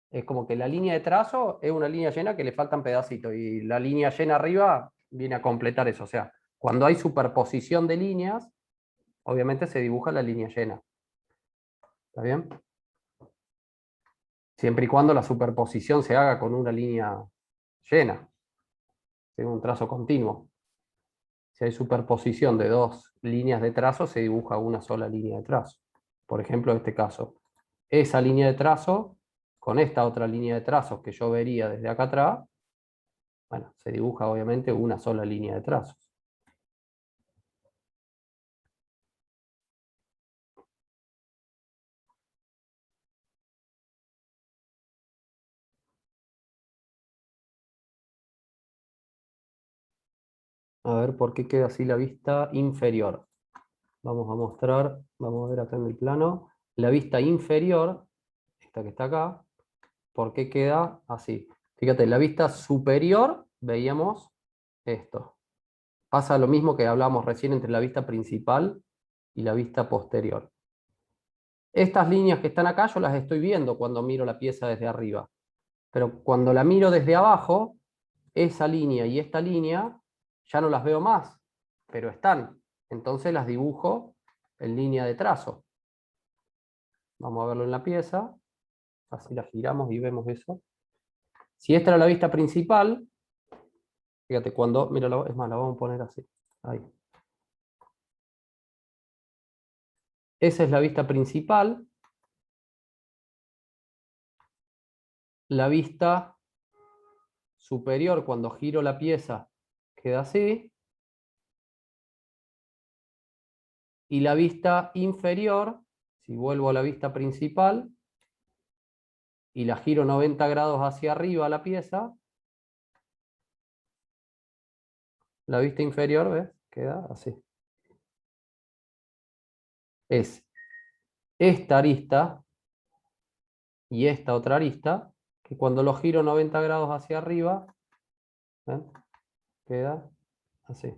Es como que la línea de trazo es una línea llena que le faltan pedacitos, y la línea llena arriba viene a completar eso. O sea, cuando hay superposición de líneas, obviamente se dibuja la línea llena. ¿Está bien? Siempre y cuando la superposición se haga con una línea llena, en un trazo continuo. Si hay superposición de dos líneas de trazo, se dibuja una sola línea de trazo. Por ejemplo, en este caso, esa línea de trazo con esta otra línea de trazos que yo vería desde acá atrás, bueno, se dibuja obviamente una sola línea de trazos. A ver por qué queda así la vista inferior. Vamos a mostrar, vamos a ver acá en el plano, la vista inferior, esta que está acá, por qué queda así. Fíjate, en la vista superior veíamos esto. Pasa lo mismo que hablábamos recién entre la vista principal y la vista posterior. Estas líneas que están acá yo las estoy viendo cuando miro la pieza desde arriba. Pero cuando la miro desde abajo, esa línea y esta línea ya no las veo más, pero están. Entonces las dibujo en línea de trazo. Vamos a verlo en la pieza. Así la giramos y vemos eso. Si esta era la vista principal, fíjate, cuando, mira, es más, la vamos a poner así. Ahí. Esa es la vista principal. La vista superior, cuando giro la pieza, queda así. Y la vista inferior, si vuelvo a la vista principal y la giro 90 grados hacia arriba la pieza, la vista inferior, ¿ves? Queda así. Es esta arista y esta otra arista, que cuando lo giro 90 grados hacia arriba, ¿ven? Queda así.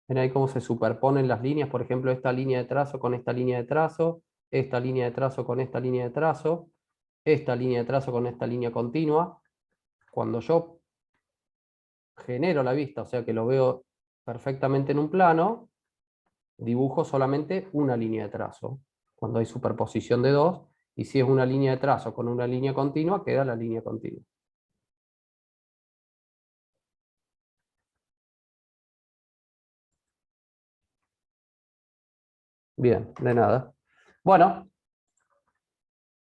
Ven ahí cómo se superponen las líneas, por ejemplo, esta línea de trazo con esta línea de trazo, esta línea de trazo con esta línea de trazo, esta línea de trazo con esta línea continua. Cuando yo genero la vista, o sea que lo veo perfectamente en un plano, dibujo solamente una línea de trazo, cuando hay superposición de dos, y si es una línea de trazo con una línea continua, queda la línea continua. Bien, de nada. Bueno,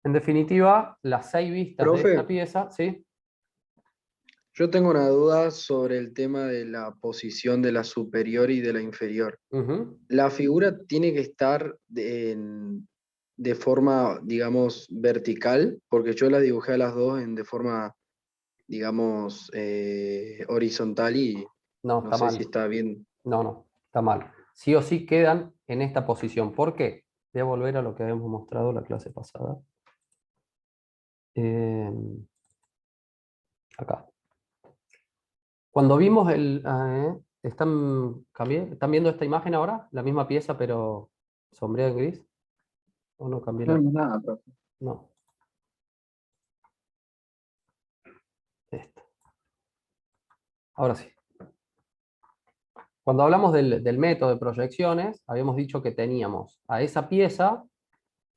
en definitiva, las 6 vistas de esta Profe, pieza, ¿sí? yo tengo una duda sobre el tema de la posición de la superior y de la inferior. Ujú. La figura tiene que estar de forma, digamos, vertical, porque yo la dibujé a las dos de forma, digamos, horizontal y No, no está sé si mal. está bien. No, está mal. sí o sí quedan en esta posición. ¿Por qué? Voy a volver a lo que habíamos mostrado la clase pasada. Acá. Cuando vimos el... ¿Están viendo esta imagen ahora? La misma pieza, pero sombreada en gris. ¿O no cambié No la...? vemos nada, profe. No. Esta. Ahora sí. Cuando hablamos del método de proyecciones, habíamos dicho que teníamos a esa pieza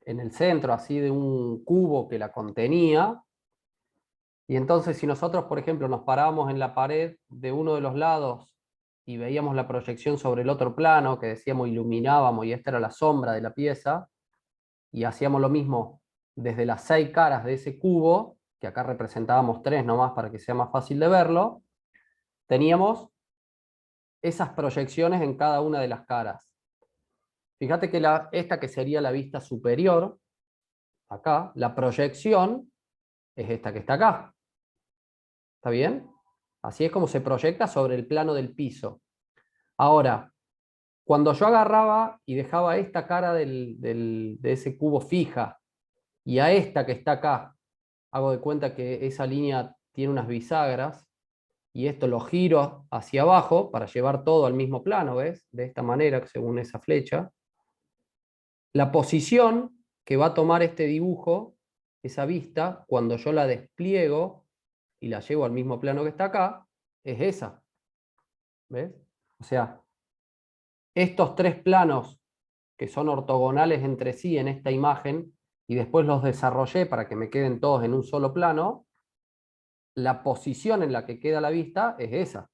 en el centro, así de un cubo que la contenía, y entonces si nosotros, por ejemplo, nos parábamos en la pared de uno de los lados y veíamos la proyección sobre el otro plano, que decíamos iluminábamos y esta era la sombra de la pieza, y hacíamos lo mismo desde las 6 caras de ese cubo, que acá representábamos 3 nomás para que sea más fácil de verlo, teníamos esas proyecciones en cada una de las caras. Fíjate que esta que sería la vista superior, acá, la proyección es esta que está acá. ¿Está bien? Así es como se proyecta sobre el plano del piso. Ahora, cuando yo agarraba y dejaba esta cara de ese cubo fija y a esta que está acá, hago de cuenta que esa línea tiene unas bisagras y esto lo giro hacia abajo para llevar todo al mismo plano, ¿ves? De esta manera, según esa flecha. La posición que va a tomar este dibujo, esa vista, cuando yo la despliego y la llevo al mismo plano que está acá, es esa. ¿Ves? O sea, estos 3 planos que son ortogonales entre sí en esta imagen, y después los desarrollé para que me queden todos en un solo plano, la posición en la que queda la vista es esa.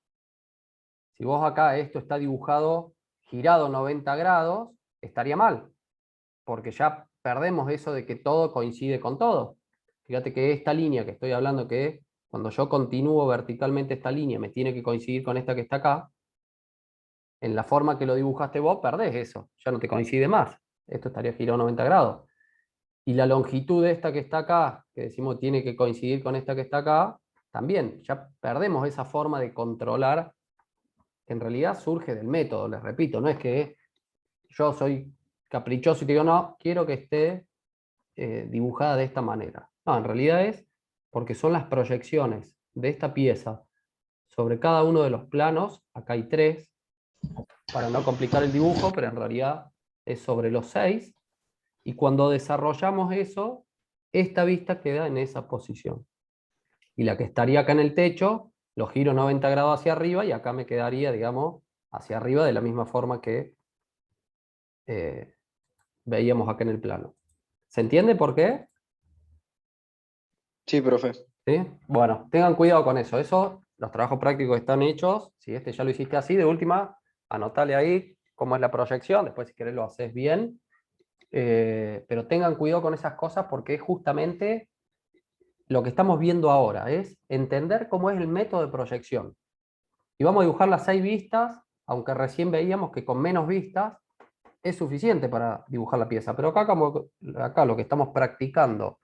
Si vos acá esto está dibujado girado 90 grados, estaría mal, porque ya perdemos eso de que todo coincide con todo. Fíjate que esta línea que estoy hablando, que cuando yo continúo verticalmente esta línea me tiene que coincidir con esta que está acá, en la forma que lo dibujaste vos perdés eso, ya no te coincide más. Esto estaría girado 90 grados. Y la longitud de esta que está acá, que decimos tiene que coincidir con esta que está acá, también ya perdemos esa forma de controlar, que en realidad surge del método, les repito, no es que yo soy caprichoso y te digo, no, quiero que esté dibujada de esta manera. No, en realidad es porque son las proyecciones de esta pieza sobre cada uno de los planos, acá hay 3, para no complicar el dibujo, pero en realidad es sobre los 6, y cuando desarrollamos eso, esta vista queda en esa posición. Y la que estaría acá en el techo, lo giro 90 grados hacia arriba y acá me quedaría, digamos, hacia arriba de la misma forma que veíamos acá en el plano. ¿Se entiende por qué? Sí, profe. ¿Sí? Bueno, tengan cuidado con eso. Eso, los trabajos prácticos están hechos. Si este ya lo hiciste así, de última, anotale ahí cómo es la proyección. Después, si querés, lo haces bien. Pero tengan cuidado con esas cosas porque es justamente lo que estamos viendo ahora. Es entender cómo es el método de proyección. Y vamos a dibujar las 6 vistas, aunque recién veíamos que con menos vistas es suficiente para dibujar la pieza. Pero acá lo que estamos practicando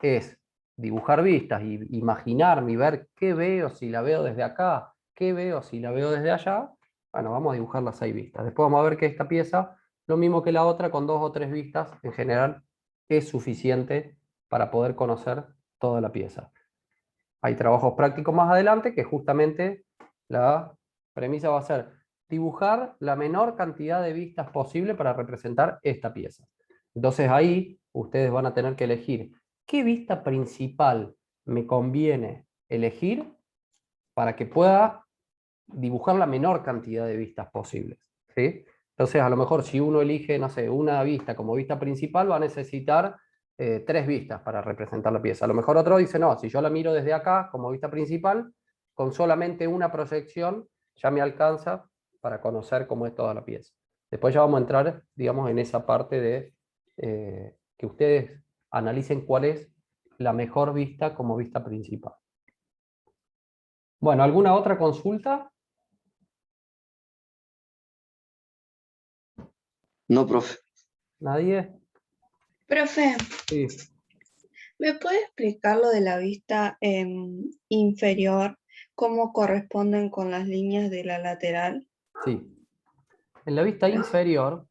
es dibujar vistas y imaginarme y ver qué veo si la veo desde acá, qué veo si la veo desde allá. Bueno, vamos a dibujar las 6 vistas. Después vamos a ver que esta pieza, lo mismo que la otra, con 2 o 3 vistas, en general, es suficiente para poder conocer toda la pieza. Hay trabajos prácticos más adelante que justamente la premisa va a ser dibujar la menor cantidad de vistas posible para representar esta pieza. Entonces ahí ustedes van a tener que elegir qué vista principal me conviene elegir para que pueda dibujar la menor cantidad de vistas posibles, ¿sí? Entonces a lo mejor si uno elige, no sé, una vista como vista principal va a necesitar 3 vistas para representar la pieza. A lo mejor otro dice, no, si yo la miro desde acá como vista principal, con solamente una proyección ya me alcanza para conocer cómo es toda la pieza. Después ya vamos a entrar, digamos, en esa parte de que ustedes analicen cuál es la mejor vista como vista principal. Bueno, ¿alguna otra consulta? No, profe. ¿Nadie? Profe, Sí. ¿me puede explicar lo de la vista inferior? ¿Cómo corresponden con las líneas de la lateral? Sí. En la vista inferior,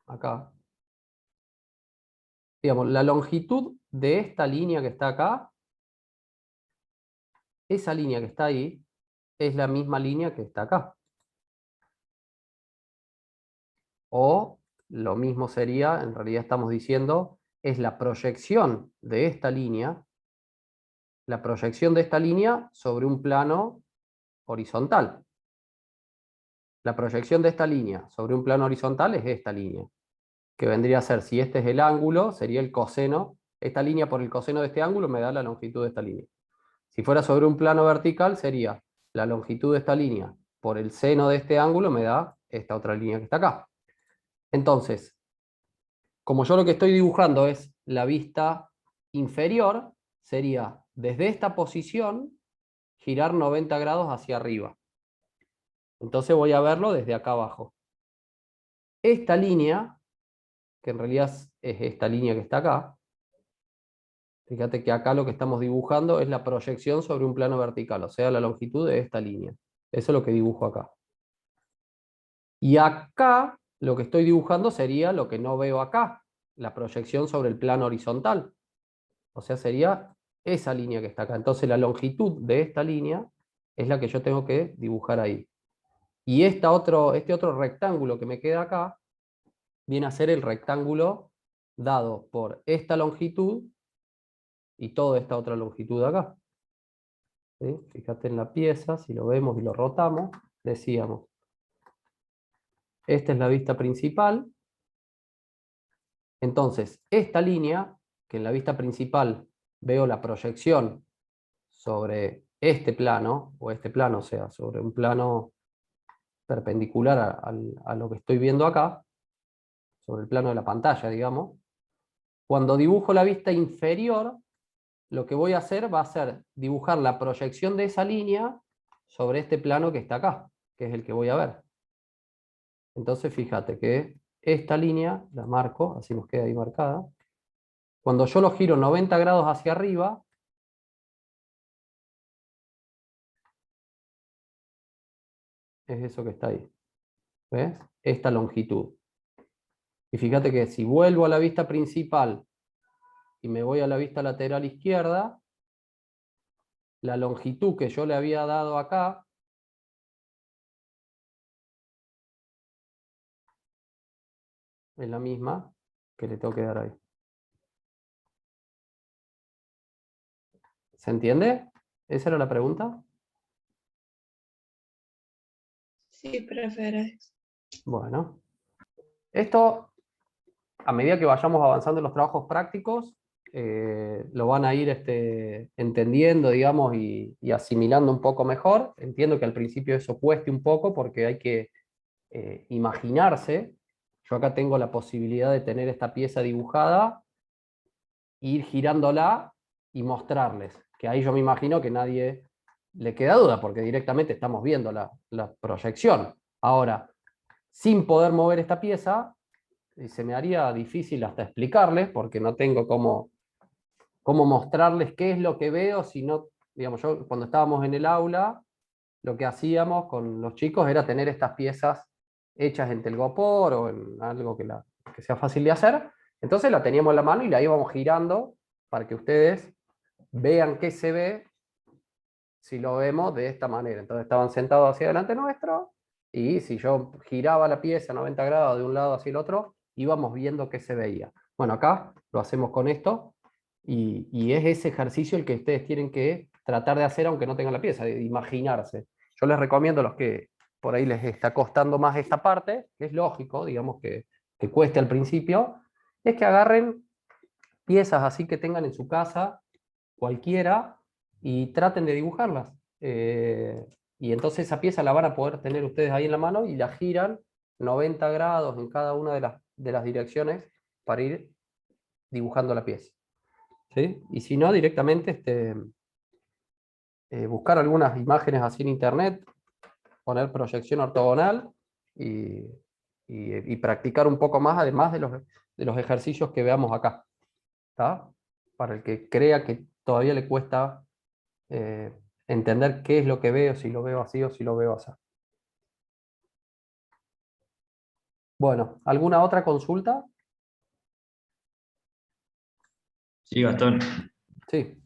acá, digamos, la longitud de esta línea que está acá, esa línea que está ahí, es la misma línea que está acá. O lo mismo sería, en realidad estamos diciendo, es la proyección de esta línea sobre un plano horizontal. La proyección de esta línea sobre un plano horizontal es esta línea, que vendría a ser, si este es el ángulo, sería el coseno. Esta línea por el coseno de este ángulo me da la longitud de esta línea. Si fuera sobre un plano vertical, sería la longitud de esta línea por el seno de este ángulo me da esta otra línea que está acá. Entonces, como yo lo que estoy dibujando es la vista inferior, sería desde esta posición girar 90 grados hacia arriba. Entonces voy a verlo desde acá abajo. Esta línea, que en realidad es esta línea que está acá, fíjate que acá lo que estamos dibujando es la proyección sobre un plano vertical, o sea, la longitud de esta línea. Eso es lo que dibujo acá. Y acá lo que estoy dibujando sería lo que no veo acá, la proyección sobre el plano horizontal. O sea, sería esa línea que está acá. Entonces la longitud de esta línea es la que yo tengo que dibujar ahí. Y este otro rectángulo que me queda acá viene a ser el rectángulo dado por esta longitud y toda esta otra longitud de acá. ¿Sí? Fíjate en la pieza, si lo vemos y lo rotamos, decíamos, esta es la vista principal. Entonces, esta línea, que en la vista principal veo la proyección sobre este plano, o sea, sobre un plano perpendicular a lo que estoy viendo acá, sobre el plano de la pantalla, digamos. Cuando dibujo la vista inferior, lo que voy a hacer va a ser dibujar la proyección de esa línea sobre este plano que está acá, que es el que voy a ver. Entonces fíjate que esta línea, la marco, así nos queda ahí marcada. Cuando yo lo giro 90 grados hacia arriba, es eso que está ahí. ¿Ves? Esta longitud. Y fíjate que si vuelvo a la vista principal y me voy a la vista lateral izquierda, la longitud que yo le había dado acá es la misma que le tengo que dar ahí. ¿Se entiende? ¿Esa era la pregunta? Sí, profe. Bueno. Esto, a medida que vayamos avanzando en los trabajos prácticos, lo van a ir entendiendo, digamos, y asimilando un poco mejor. Entiendo que al principio eso cueste un poco porque hay que imaginarse. Yo acá tengo la posibilidad de tener esta pieza dibujada, ir girándola y mostrarles. Que ahí yo me imagino que nadie le queda duda, porque directamente estamos viendo la proyección. Ahora, sin poder mover esta pieza, se me haría difícil hasta explicarles, porque no tengo cómo mostrarles qué es lo que veo, si no, digamos, yo cuando estábamos en el aula, lo que hacíamos con los chicos era tener estas piezas hechas en telgopor o en algo que sea fácil de hacer. Entonces la teníamos en la mano y la íbamos girando para que ustedes vean qué se ve si lo vemos de esta manera. Entonces estaban sentados hacia delante nuestro y si yo giraba la pieza 90 grados de un lado hacia el otro, íbamos viendo qué se veía. Bueno, acá lo hacemos con esto y es ese ejercicio el que ustedes tienen que tratar de hacer aunque no tengan la pieza, de imaginarse. Yo les recomiendo a los que por ahí les está costando más esta parte, que es lógico, digamos que cueste al principio, es que agarren piezas así que tengan en su casa, cualquiera, y traten de dibujarlas. Y entonces esa pieza la van a poder tener ustedes ahí en la mano y la giran 90 grados en cada una de las direcciones para ir dibujando la pieza. ¿Sí? Y si no, directamente buscar algunas imágenes así en internet, poner proyección ortogonal y practicar un poco más, además de los ejercicios que veamos acá. ¿Está? Para el que crea que todavía le cuesta entender qué es lo que veo, si lo veo así o si lo veo así. Bueno, ¿alguna otra consulta? Sí, Gastón. Sí.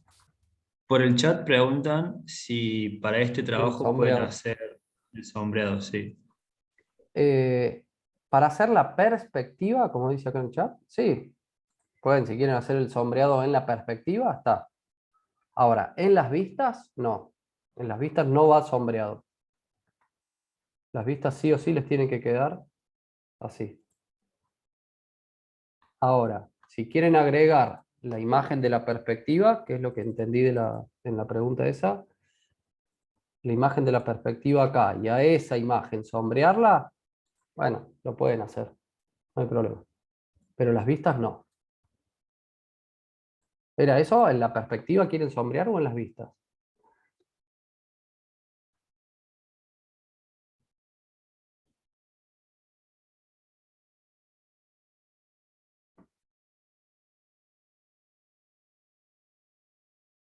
Por el chat preguntan si para este trabajo pueden sombreado. hacer el sombreado, sí. Para hacer la perspectiva, como dice acá en el chat, sí. Pueden, si quieren hacer el sombreado en la perspectiva, está. Ahora, en las vistas, no. En las vistas no va sombreado. Las vistas sí o sí les tienen que quedar así. Ahora, si quieren agregar la imagen de la perspectiva, que es lo que entendí en la pregunta esa, la imagen de la perspectiva acá, y a esa imagen sombrearla, bueno, lo pueden hacer, no hay problema. Pero las vistas no. ¿Era eso? ¿En la perspectiva quieren sombrear o en las vistas?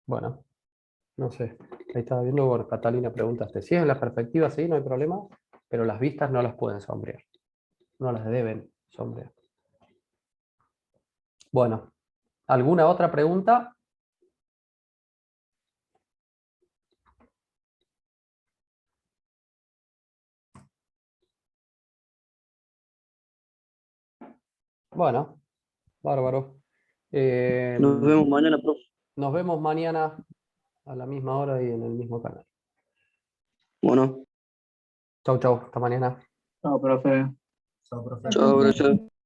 Bueno, no sé. Ahí estaba viendo, bueno, Catalina preguntaste. Si es en la perspectiva, sí, no hay problema, pero las vistas no las pueden sombrear. No las deben sombrear. Bueno, ¿alguna otra pregunta? Bueno, bárbaro. Nos vemos mañana, profe. Nos vemos mañana a la misma hora y en el mismo canal. Bueno, Chau, chau. Hasta mañana. Chao, profe. chao, gracias.